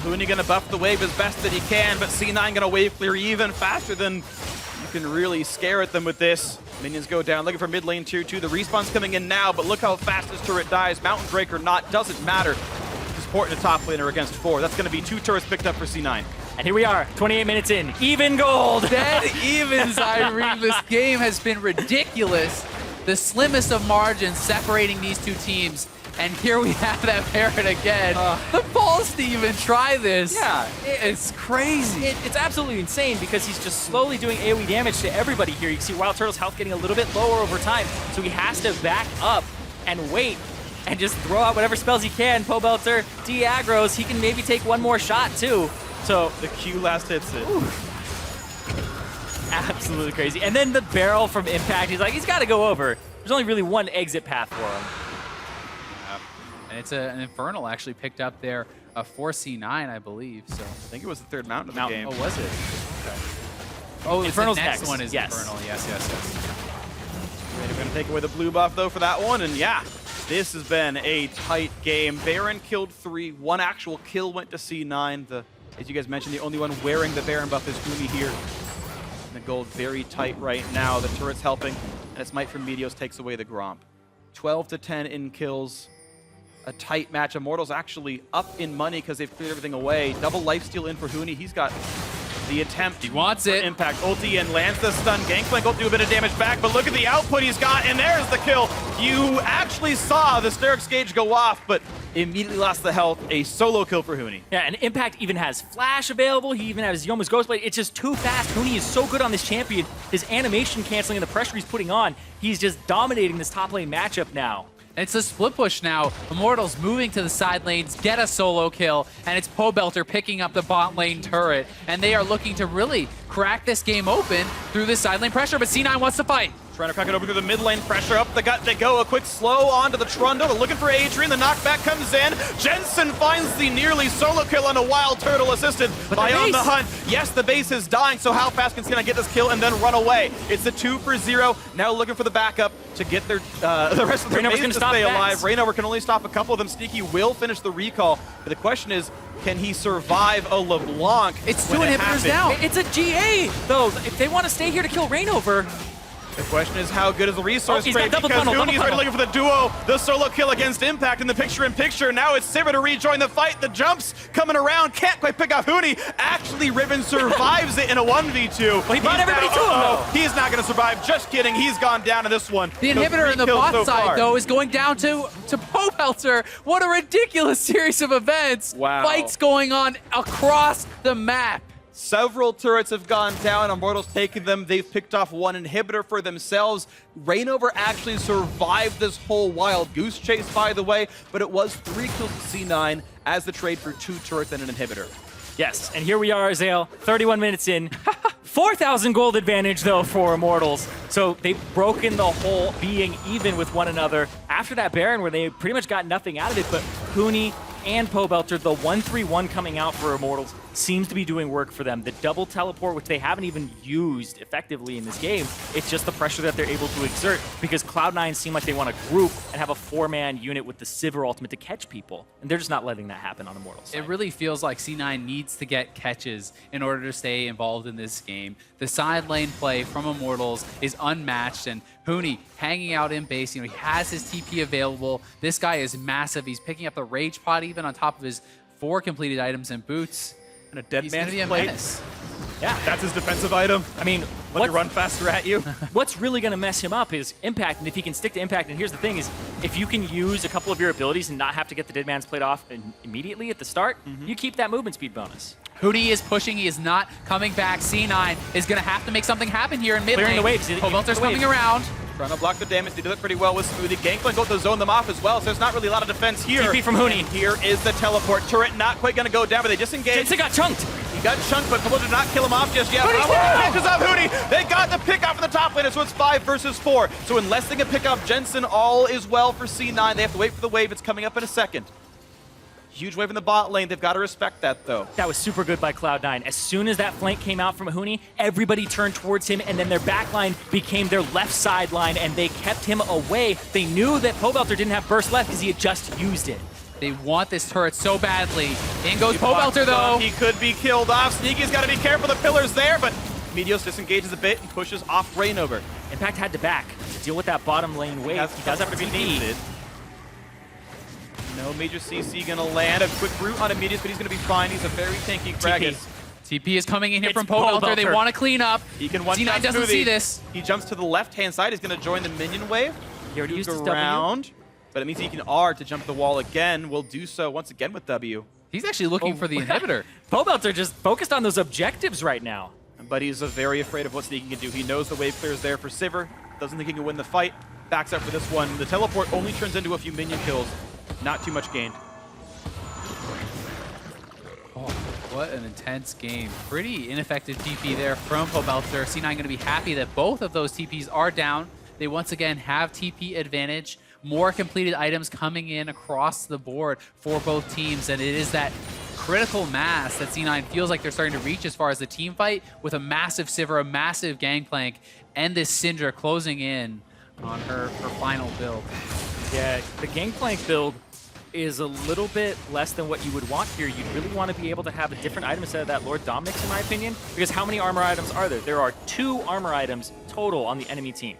Huni gonna buff the wave as best that he can, but C9 gonna wave clear even faster than you can really scare at them with this. Minions go down, looking for mid lane tier 2. The respawn's coming in now, but look how fast this turret dies. Mountain Drake or not, doesn't matter. Supporting a top laner against 4. That's gonna be 2 turrets picked up for C9. And here we are, 28 minutes in, even gold. Dead evens, Irene. This game has been ridiculous. The slimmest of margins separating these two teams. And here we have that Baron again. The balls to even try this. Yeah. It's crazy. It's absolutely insane because he's just slowly doing AoE damage to everybody here. You can see Wild Turtle's health getting a little bit lower over time, so he has to back up and wait and just throw out whatever spells he can. Pobelter de-aggros, he can maybe take one more shot too. So The Q last hits it. absolutely crazy. And then the barrel from Impact, he's got to go over. There's only really one exit path for him. And it's an Infernal actually picked up there for C9, I believe. So I think it was the 3rd mountain of the Mountain. game. Oh, was it? Okay. Oh, Infernal's the next next. one is Yes. Infernal. Yes. They're going to take away the blue buff, though, for that one. And yeah, this has been a tight game. Baron killed 3. 1 actual kill went to C9. As you guys mentioned, the only one wearing the Baron buff is Humi here. And the gold very tight right now. The turret's helping. And its Might from Meteos takes away the Gromp. 12 to 10 in kills. A tight match. Immortals actually up in money because they've cleared everything away. Double lifesteal in for Huni. He's got the attempt. He wants for it. Impact ulti and lands the stun. Gangplank will do a bit of damage back, but look at the output he's got, and there's the kill. You actually saw the Sterix gauge go off, but immediately lost the health. A solo kill for Huni. Yeah, and Impact even has Flash available. He even has Yoma's Ghostblade. It's just too fast. Huni is so good on this champion. His animation canceling and the pressure he's putting on, he's just dominating this top lane matchup now. It's a split push now. Immortals moving to the side lanes, get a solo kill, and it's Pobelter picking up the bot lane turret. And they are looking to really crack this game open through this side lane pressure, but C9 wants to fight. Trying to crack it open through the mid lane, pressure up the gut they go. A quick slow onto the Trundle. They're looking for Adrian. The knockback comes in. Jensen finds the nearly solo kill on a Wild Turtle assisted by On the Hunt. Yes, the base is dying, so how fast can C9 get this kill and then run away? It's a 2 for 0. Now looking for the backup to get their the rest of their Rainover's base gonna to stop stay Vats. alive. Rainover can only stop a couple of them. Sneaky will finish the recall. But the question is, can he survive a LeBlanc? It's 2 when it inhibitors happens? down. It's a GA, though. If they want to stay here to kill Rainover, The question is, how good is the resource he's trade? got double Because tunnel, double Huni's already tunnel. looking for the duo, the solo kill against Impact in the picture-in-picture. Now it's Sivir to rejoin the fight. The jumps coming around, can't quite pick off Huni. Actually, Riven survives it in a 1v2. Well, he brought everybody to him, though. He's not going to survive. Just kidding. He's gone down in this one. The So inhibitor 3 in the kills bot so side, far. though, is going down to Pobelter. What a ridiculous series of events. Wow. Fights going on across the map. Several turrets have gone down. Immortals taking them. They've picked off 1 inhibitor for themselves. Rainover actually survived this whole wild goose chase, by the way, but it was 3 kills to C9 as the trade for 2 turrets and an inhibitor. yes. And here we are, Zale, 31 minutes in. 4,000 gold advantage, though, for Immortals. So they've broken the whole being even with one another after that Baron where they pretty much got nothing out of it, but Huni and Pobelter, the 1-3-1 coming out for Immortals, seems to be doing work for them. The double teleport, which they haven't even used effectively in this game, it's just the pressure that they're able to exert because Cloud9 seem like they want to group and have a 4-man unit with the Sivir ultimate to catch people, and they're just not letting that happen on Immortals. It really feels like C9 needs to get catches in order to stay involved in this game. The side lane play from Immortals is unmatched, and Huni hanging out in base. You know, he has his TP available. This guy is massive. He's picking up the Rage Pod even on top of his 4 completed items and boots. And a dead He's gonna man's be a plate. menace. Yeah, That's his defensive item. I mean, Let me run faster at you. what's really going to mess him up is impact, and if he can stick to impact, and here's the thing is, if you can use a couple of your abilities and not have to get the dead man's plate off immediately at the start, you keep that movement speed bonus. Hootie is pushing, he is not coming back. C9 is gonna have to make something happen here in mid Clearing lane. the waves. Pobelter's coming around. Trying to block the damage. They do it pretty well with Smoothie. Gangplank go to zone them off as well, so there's not really a lot of defense here. TP from Huni. And here is the teleport turret. Not quite going to go down, but they disengage. Jensen got chunked. He got chunked, but Pablo did not kill him off just yet. Hoonie's Bravo down! catches up Hootie. They got the pick off of the top laner, so it's 5 versus 4. So unless they can pick off Jensen, all is well for C9. They have to wait for the wave. It's coming up in a second. Huge wave in the bot lane. They've got to respect that, though. That was super good by Cloud9. As soon as that flank came out from Huni, everybody turned towards him, and then their back line became their left sideline, and they kept him away. They knew that Pobelter didn't have burst left because he had just used it. They want this turret so badly. In goes Pobelter though. He could be killed off. Sneaky's got to be careful. The pillar's there, but Meteos disengages a bit and pushes off Rainover. Impact had to back to deal with that bottom lane wave. He does have to be needed. No major CC gonna land. A quick root on Immortals, but he's gonna be fine. He's a very tanky Kragus. TP is coming in here It's from Pobelter. They Pobelter. want to clean up. He can one C9 shot doesn't Smoothie. see this. He jumps to the left-hand side. He's gonna join the minion wave. He already used his around, but it means he can R to jump the wall again. Will do so once again with W. He's actually looking for the inhibitor. Pobelter just focused on those objectives right now. But he's very afraid of what Sneaky can do. He knows the wave clear is there for Sivir. Doesn't think he can win the fight. Backs up for this one. The teleport only turns into a few minion kills. Not too much gained. Oh, what an intense game. Pretty ineffective TP there from Pobelter. C9 going to be happy that both of those TPs are down. They once again have TP advantage. More completed items coming in across the board for both teams, and it is that critical mass that C9 feels like they're starting to reach as far as the team fight, with a massive Sivir, a massive Gangplank, and this Syndra closing in on her final build. Yeah, the Gangplank build is a little bit less than what you would want here. You'd really want to be able to have a different item instead of that Lord Dominix, in my opinion, because how many armor items are there? There are 2 armor items total on the enemy team.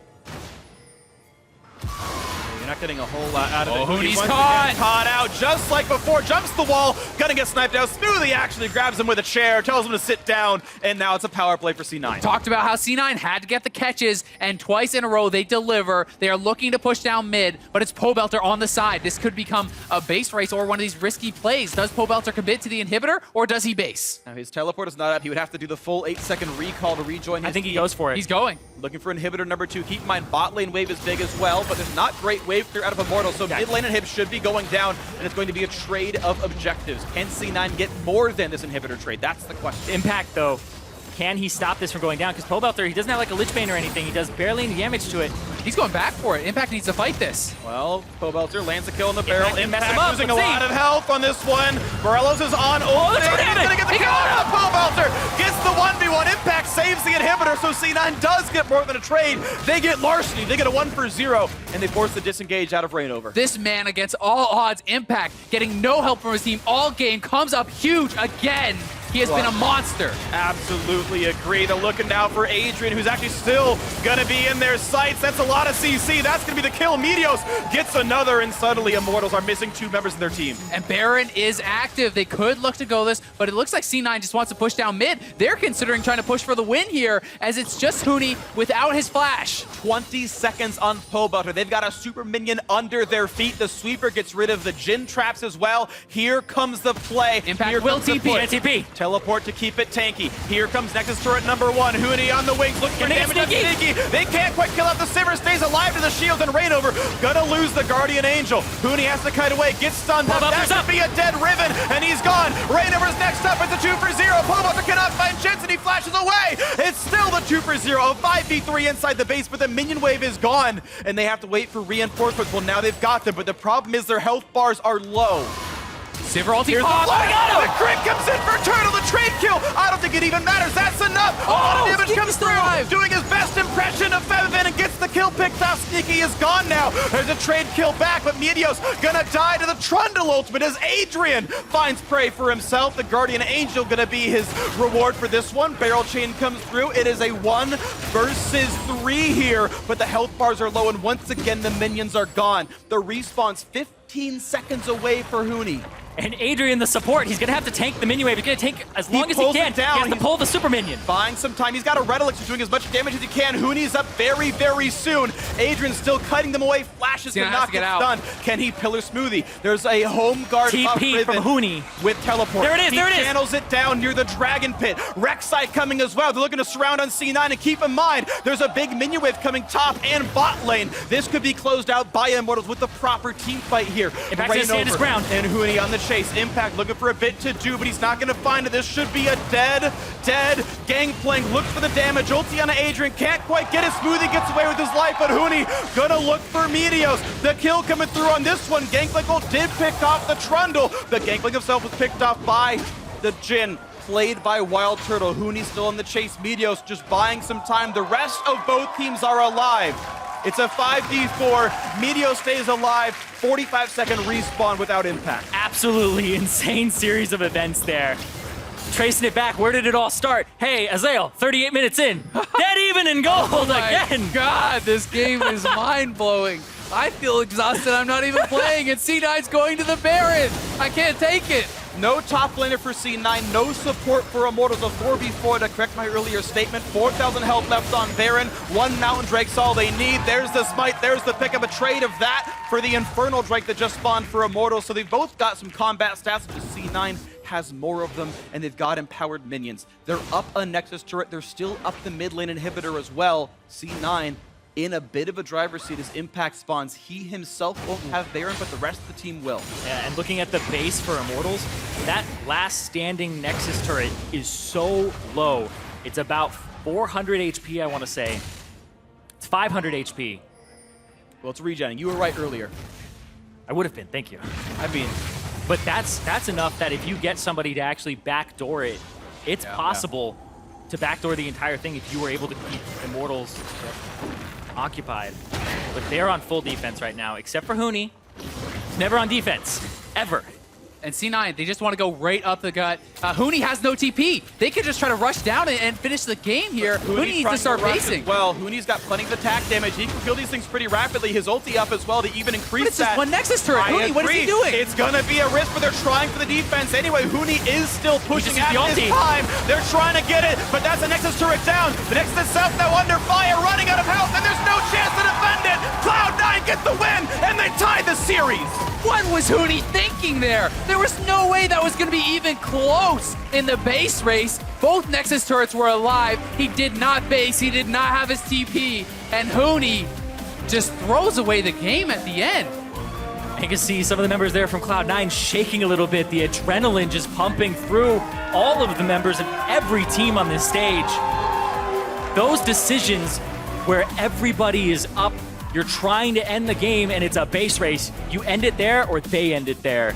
You're not getting a whole lot out of it. Hoonie's Once caught! again caught out just like before. Jumps the wall. Gonna get sniped out. Smoothie actually grabs him with a chair, tells him to sit down, and now it's a power play for C9. Talked about how C9 had to get the catches, and twice in a row they deliver. They are looking to push down mid, but it's Pobelter on the side. This could become a base race or one of these risky plays. Does Pobelter commit to the inhibitor, or does he base? Now his teleport is not up. He would have to do the full 8-second recall to rejoin his I think he team. goes for it. He's going. Looking for inhibitor number 2. Keep in mind, bot lane wave is big as well, but there's not great wave clear out of Immortals, so Yeah. mid lane inhib should be going down, and it's going to be a trade of objectives. Can C9 get more than this inhibitor trade? That's the question. Impact, though, can he stop this from going down? Because Pobelter, he doesn't have like a Lich Bane or anything. He does barely any damage to it. He's going back for it. Impact needs to fight this. Well, Pobelter lands a kill in the barrel. can mess him Impact up. losing a Let's see. lot of health on this one. Morelos is on ult. let's He's go, David. gonna get the He kill. got him. Pobelter gets the 1v1. Impact saves the inhibitor, so C9 does get more than a trade. They get larceny. They get a 1-for-0, and they force the disengage out of Rainover. This man against all odds, Impact, getting no help from his team all game, comes up huge again. He has been a monster. Absolutely agree. They're looking now for Adrian, who's actually still going to be in their sights. That's a lot of CC. That's going to be the kill. Meteos gets another, and suddenly Immortals are missing 2 members of their team. And Baron is active. They could look to go this, but it looks like C9 just wants to push down mid. They're considering trying to push for the win here, as it's just Huni without his flash. 20 seconds on Pobelter. They've got a super minion under their feet. The sweeper gets rid of the Jin traps as well. Here comes the play. Impact Here will comes the TP. push. TP. Teleport to keep it tanky. Here comes Nexus turret number 1. Huni on the wings, looking for Get damage on Sneaky. Sneaky. They can't quite kill out the Sivir. Stays alive to the shields, and Rainover gonna lose the Guardian Angel. Huni has to kite away, gets stunned. That Pobelter's should up. be a dead Riven, and he's gone. Rainover's next up. It's a 2-for-0. Pobelter cannot find Jensen. He flashes away. It's still the 2-for-0. A 5v3 inside the base, but the minion wave is gone, and they have to wait for reinforcements. Well, now they've got them, but the problem is their health bars are low. Sivir ulti Here's the pop. flash. The crit comes in for Turtle, the trade kill. I don't think it even matters. That's enough. A lot of damage Sneaky's comes still through. alive. Doing his best impression of Fevivan and gets the kill picked off. Sneaky is gone now. There's a trade kill back, but Meteos gonna die to the Trundle ultimate as Adrian finds prey for himself. The Guardian Angel gonna be his reward for this one. Barrel chain comes through. It is a 1 versus 3 here, but the health bars are low, and once again the minions are gone. The respawn's 15 15 seconds away for Huni. And Adrian, the support, he's going to have to tank the minion wave. He's going to take as long as he pulls can. it down. He has to pull the super minion. Buying some time. He's got a Red Elixir doing as much damage as he can. Huni's up very, very soon. Adrian's still cutting them away. Flashes He's but gonna have not to get get out. stunned. Can he Pillar Smoothie? There's a home guard TP up Riven from Huni. with teleport. There it is, He there it is. channels it down near the Dragon Pit. Rek'Sai coming as well. They're looking to surround on C9, and keep in mind, there's a big minion wave coming top and bot lane. This could be closed out by Immortals with the proper team fight here. Impact's gonna stand his over. ground. And Huni on the chase. Impact looking for a bit to do, but he's not going to find it. This should be a dead Gangplank. Looks for the damage. Ulti on Adrian. Can't quite get it. Smoothie gets away with his life, but Huni gonna look for Meteos. The kill coming through on this one. Gangplank did pick off the Trundle, but Gangplank himself was picked off by the Jhin. Played by Wild Turtle. Huni's still in the chase. Meteos just buying some time. The rest of both teams are alive. It's a 5v4. Meteos stays alive. 45-second respawn without impact. Absolutely insane series of events there. Tracing it back, where did it all start? Hey, Azael, 38 minutes in. Dead even in gold again. God, this game is mind-blowing. I feel exhausted. I'm not even playing, and C9's going to the Baron. I can't take it. No top laner for C9, no support for Immortals, a 4v4 to correct my earlier statement. 4,000 health left on Baron, 1 Mountain Drake's all they need. There's the smite, there's the pick of a trade of that for the Infernal Drake that just spawned for Immortals. So they've both got some combat stats, just C9 has more of them, and they've got empowered minions. They're up a Nexus turret, they're still up the mid lane inhibitor as well. C9 in a bit of a driver's seat as Impact spawns. He himself won't have Baron, but the rest of the team will. Yeah, and looking at the base for Immortals, that last standing Nexus turret is so low. It's about 400 HP, I want to say. It's 500 HP. Well, it's regenning. You were right earlier. I would have been, thank you. I mean, But that's enough that if you get somebody to actually backdoor it, it's possible to backdoor the entire thing if you were able to keep Immortals occupied. But they're on full defense right now, except for Huni. He's never on defense, ever. And C9, they just want to go right up the gut. Huni has no TP. They could just try to rush down and finish the game here. Huni needs to start basing. Well, Huni's got plenty of attack damage. He can kill these things pretty rapidly. His ulti up as well to even increase But it's that. just one Nexus turret. Huni, what is he doing? It's gonna be a risk, but they're trying for the defense anyway. Huni is still pushing just at used the this ulti. time. They're trying to get it, but that's a Nexus turret down. The Nexus itself now under fire, running out of health, and there's no chance to defend it. Cloud9 get the win, and they tie the series. What was Huni thinking there? There was no way that was going to be even close in the base race. Both Nexus turrets were alive. He did not base. He did not have his TP. And Huni just throws away the game at the end. You can see some of the members there from Cloud9 shaking a little bit. The adrenaline just pumping through all of the members of every team on this stage. Those decisions where everybody is up, you're trying to end the game and it's a base race. You end it there or they end it there.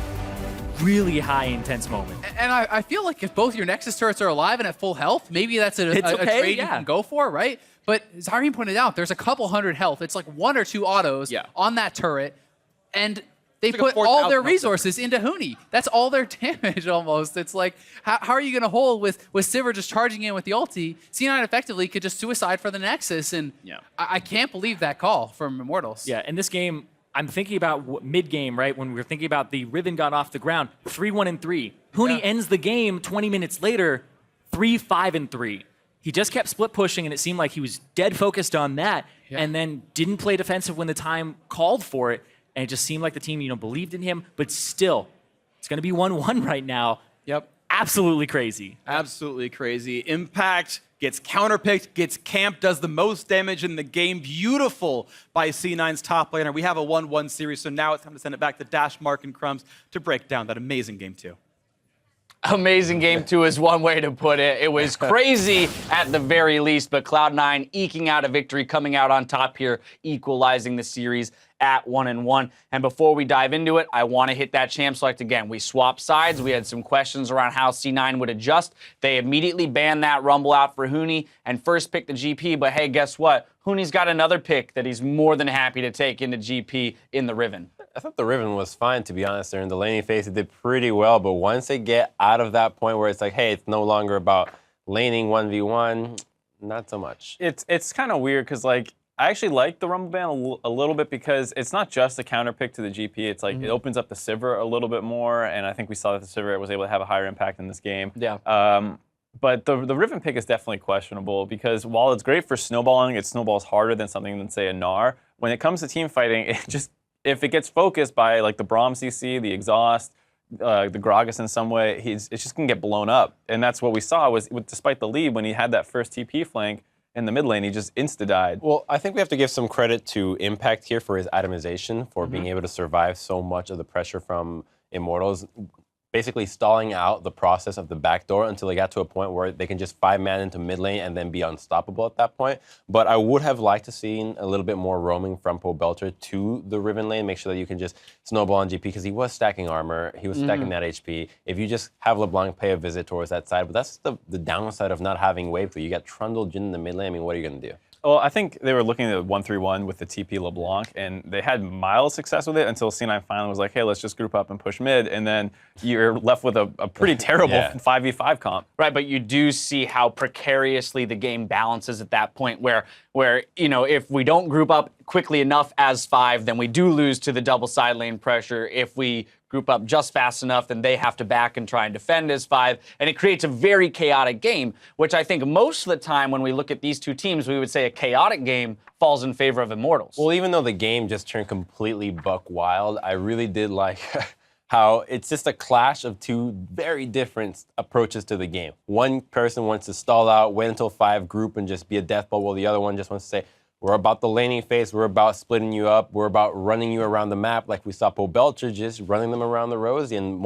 Really high intense moment. And I feel like if both your Nexus turrets are alive and at full health, maybe that's a trade you can go for, right? But as Irene pointed out, there's a couple hundred health. It's like 1 or 2 autos on that turret. And they It's like put a all their 4,000 resources into Huni. That's all their damage almost. It's like, how are you going to hold with Sivir just charging in with the ulti? C9 effectively could just suicide for the Nexus. And I can't believe that call from Immortals. Yeah, in this game, I'm thinking about mid-game, right? When we were thinking about the Riven got off the ground, 3-1-3. Huni ends the game 20 minutes later, 3-5-3. He just kept split pushing, and it seemed like he was dead focused on that, and then didn't play defensive when the time called for it. And it just seemed like the team, believed in him. But still, it's going to be 1-1 right now. Yep. Absolutely crazy. Absolutely crazy. Impact gets counterpicked, gets camped, does the most damage in the game. Beautiful by C9's top laner. We have a 1-1 series, so now it's time to send it back to Dash, Mark, and Crumbs to break down that amazing game 2. Amazing game 2 is one way to put it. It was crazy at the very least, but Cloud9 eking out a victory, coming out on top here, equalizing the series at 1-1. And before we dive into it, I want to hit that champ select again. We swapped sides. We had some questions around how C9 would adjust. They immediately banned that Rumble out for Huni and first picked the GP. But hey, guess what? Huni's got another pick that he's more than happy to take into GP in the Riven. I thought the Riven was fine, to be honest. They're in the laning phase. It did pretty well, but once they get out of that point where it's like, hey, it's no longer about laning 1v1, not so much. It's kind of weird because, like, I actually like the Rumble ban a little bit because it's not just a counter pick to the GP. It's like it opens up the Sivir a little bit more, and I think we saw that the Sivir was able to have a higher impact in this game. Yeah. But the Riven pick is definitely questionable because while it's great for snowballing, it snowballs harder than something than, say, a Gnar. When it comes to team fighting, if it gets focused by like the Braum CC, the Exhaust, the Gragas in some way, it's just going to get blown up. And that's what we saw was, despite the lead, when he had that first TP flank in the mid lane, he just insta-died. Well, I think we have to give some credit to Impact here for his itemization, for being able to survive so much of the pressure from Immortals, basically stalling out the process of the backdoor until they got to a point where they can just 5-man into mid lane and then be unstoppable at that point. But I would have liked to seen a little bit more roaming from Pobelter to the Riven lane, make sure that you can just snowball on GP, because he was stacking armor, he was stacking that HP. If you just have LeBlanc pay a visit towards that side, but that's the downside of not having wave 2. You got Trundle, Jhin in the mid lane, I mean, what are you going to do? Well, I think they were looking at 1-3-1 with the TP LeBlanc, and they had mild success with it until C9 finally was like, hey, let's just group up and push mid, and then you're left with a pretty terrible 5v5 comp. Right, but you do see how precariously the game balances at that point where you know, if we don't group up quickly enough as 5, then we do lose to the double side lane pressure. If we group up just fast enough, then they have to back and try and defend as 5. And it creates a very chaotic game, which I think most of the time when we look at these two teams, we would say a chaotic game falls in favor of Immortals. Well, even though the game just turned completely buck wild, I really did like how it's just a clash of two very different approaches to the game. One person wants to stall out, wait until 5, group, and just be a death ball, while the other one just wants to say, we're about the laning phase, we're about splitting you up, we're about running you around the map, like we saw Pobelter just running them around the Rosie and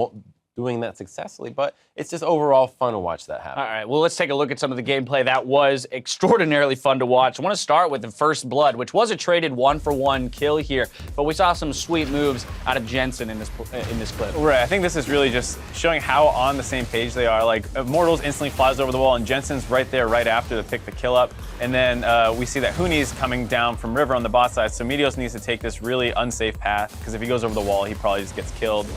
doing that successfully. But it's just overall fun to watch that happen. All right, well, let's take a look at some of the gameplay. That was extraordinarily fun to watch. I want to start with the first blood, which was a traded 1-for-1 kill here, but we saw some sweet moves out of Jensen in this clip. Right, I think this is really just showing how on the same page they are. Like, Immortals instantly flies over the wall, and Jensen's right there right after to pick the kill up. And then we see that Huni's coming down from River on the bot side, so Meteos needs to take this really unsafe path, because if he goes over the wall, he probably just gets killed.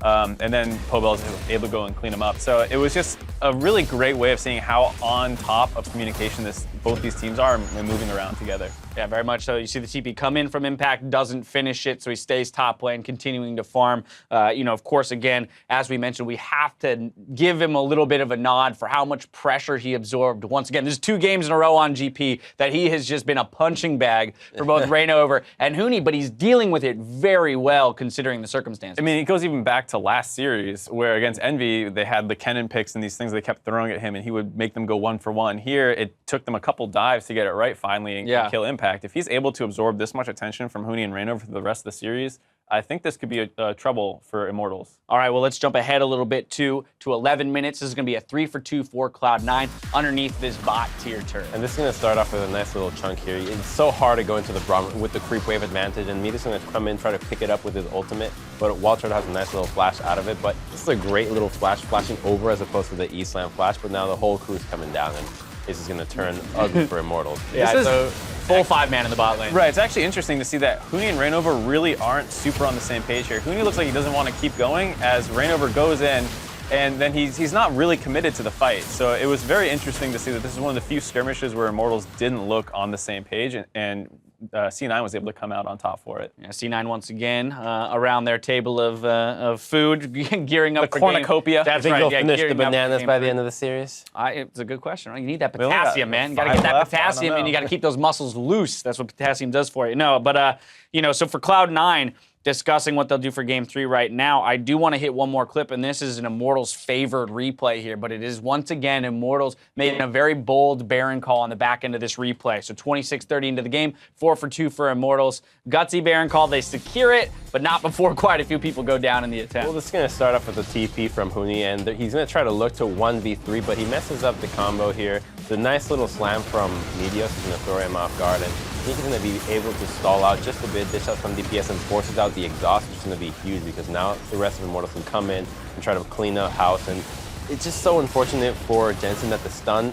And then Pobel is able to go and clean him up. So it was just a really great way of seeing how on top of communication both these teams are and moving around together. Yeah, very much so. You see the TP come in from Impact, doesn't finish it, so he stays top lane, continuing to farm. You know, of course, again, as we mentioned, we have to give him a little bit of a nod for how much pressure he absorbed. Once again, there's 2 games in a row on GP that he has just been a punching bag for both Reignover and Huni, but he's dealing with it very well considering the circumstances. I mean, it goes even back to last series where against Envy, they had the Kennen picks and these things they kept throwing at him, and he would make them go 1-for-1. Here, it took them a couple dives to get it right finally and kill Impact. If he's able to absorb this much attention from Huni and Reignover for the rest of the series, I think this could be a trouble for Immortals. All right, well, let's jump ahead a little bit to 11 minutes. This is going to be a 3-for-2 for Cloud9 underneath this bot tier turret. And this is going to start off with a nice little chunk here. It's so hard to go into the Braum with the creep wave advantage, and Meteos is going to come in, try to pick it up with his ultimate, but Walter has a nice little flash out of it. But this is a great little flash, flashing over as opposed to the E-slam flash, but now the whole crew's coming down, and this is going to turn ugly for Immortals. Yeah, so full 5-man in the bot lane. Right, it's actually interesting to see that Huni and Reignover really aren't super on the same page here. Huni looks like he doesn't want to keep going as Reignover goes in, and then he's not really committed to the fight. So it was very interesting to see that this is one of the few skirmishes where Immortals didn't look on the same page, and C9 was able to come out on top for it. Yeah, C9 once again around their table of food, gearing up the for cornucopia. Game. That's Think right. they'll Yeah, finish the gearing up for bananas game by the 3. end of the series? It's a good question. Right? You need that We only got potassium, man. You got to 5 get that left. I don't potassium, and know. you got to keep those muscles loose. That's what potassium does for you. No, but you know, so for Cloud9, discussing what they'll do for Game 3 right now, I do want to hit one more clip, and this is an Immortals favored replay here, but it is once again Immortals making a very bold Baron call on the back end of this replay. So 26-30 into the game, 4-for-2 for Immortals. Gutsy Baron call, they secure it, but not before quite a few people go down in the attempt. Well, this is going to start off with a TP from Huni, and he's going to try to look to 1v3, but he messes up the combo here. The nice little slam from Meteos is going to throw him off guard, and he's going to be able to stall out just a bit, dish out some DPS, and forces out the exhaust, which is going to be huge because now the rest of Immortals can come in and try to clean up house. And it's just so unfortunate for Jensen that the stun,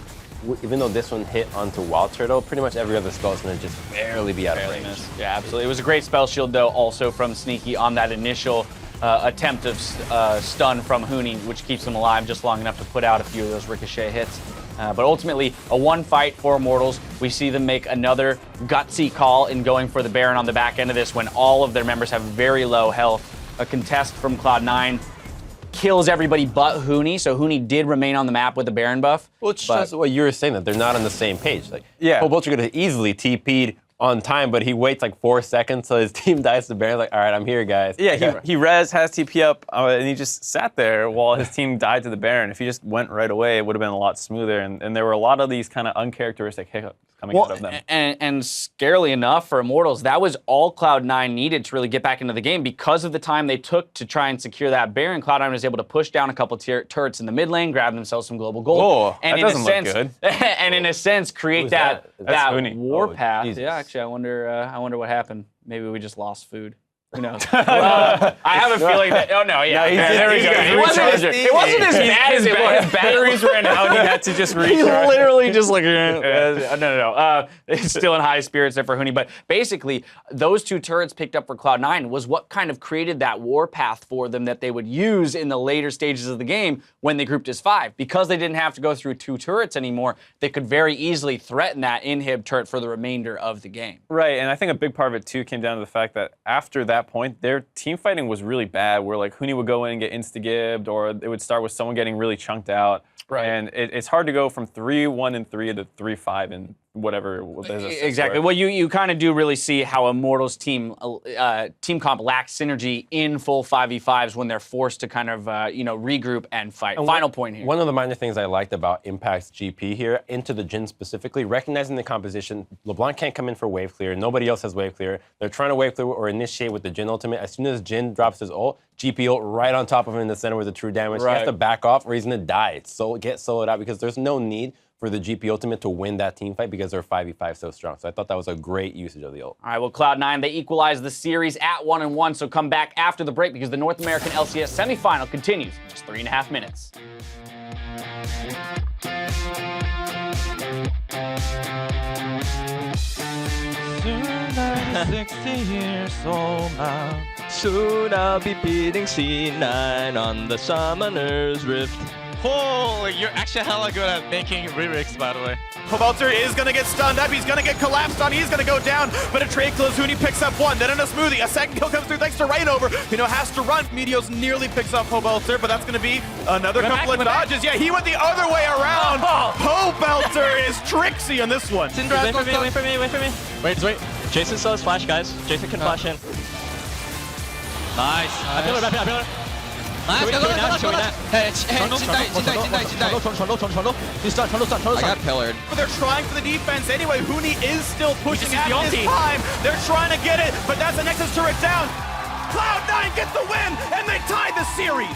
even though this one hit onto Wild Turtle, pretty much every other spell is going to just barely be out of range. Yeah, absolutely. It was a great spell shield, though, also from Sneaky on that initial attempt of stun from Huni, which keeps him alive just long enough to put out a few of those ricochet hits. But ultimately, a one fight for Immortals. We see them make another gutsy call in going for the Baron on the back end of this when all of their members have very low health. A contest from Cloud9 kills everybody but Huni, so Huni did remain on the map with the Baron buff. Well, it's just what you were saying, that they're not on the same page. Like, Yeah. Cobalt could have easily TP'd on time, but he waits like 4 seconds till his team dies to Baron. Like, all right, I'm here, guys. Yeah, he res, has TP up, and he just sat there while his team died to the Baron. If he just went right away, it would have been a lot smoother. And there were a lot of these kind of uncharacteristic hiccups coming out of them. And scarily enough for Immortals, that was all Cloud9 needed to really get back into the game. Because of the time they took to try and secure that Baron, Cloud9 was able to push down a couple turrets in the mid lane, grab themselves some global gold. Oh, and that doesn't look good. And in a sense, create that That's Huni. warpath. Jesus. Yeah, actually, I wonder what happened. Maybe we just lost food. Who knows? I have a feeling that. Oh no, yeah. There we go. It wasn't as bad as it was. His batteries ran out, and he had to just He recharge. literally just like, no. It's still in high spirits there for Huni. But basically, those two turrets picked up for Cloud9 was what kind of created that warpath for them that they would use in the later stages of the game when they grouped as 5. Because they didn't have to go through 2 turrets anymore, they could very easily threaten that inhib turret for the remainder of the game. Right, and I think a big part of it too came down to the fact that after that point, their team fighting was really bad, where like Huni would go in and get insta-gibbed, or it would start with someone getting really chunked out. Right. And it's hard to go from 3-1 and 3 to 3-5 and whatever. Exactly. Well, you kind of do really see how Immortals team comp lacks synergy in full 5v5s when they're forced to kind of regroup and fight. Final point here. One of the minor things I liked about Impact's GP here, into the Jhin specifically, recognizing the composition, LeBlanc can't come in for wave clear. Nobody else has wave clear. They're trying to wave clear or initiate with the Jhin ultimate. As soon as Jhin drops his ult, GP ult right on top of him in the center with the true damage. He has to back off or he's going to die. Get soloed out because there's no need for the GP ultimate to win that team fight because they're 5v5 so strong. So I thought that was a great usage of the ult. All right, well, Cloud9, they equalized the series at 1-1, so come back after the break because the North American LCS semifinal continues in just 3.5 minutes. Soon 60 years old now. Soon I'll be beating C9 on the Summoner's Rift. Holy, you're actually hella good at making lyrics, by the way. Cobalter is going to get stunned up. He's going to get collapsed on. He's going to go down. But a trade close. Huni picks up 1. Then in a smoothie. A second kill comes through thanks to Rainover. Has to run. Meteos nearly picks up Cobalter, but that's going to be another couple of dodges. Yeah, he went the other way around. Cobalter is tricksy on this one. Wait for me. Wait. Jason saw his flash, guys. Jason can flash in. Nice. I feel it. Nice, go. Hey, I got pillared. But they're trying for the defense anyway. Huni is still pushing at his time. They're trying to get it, but that's the Nexus turret down. Cloud9 gets the win, and they tie the series.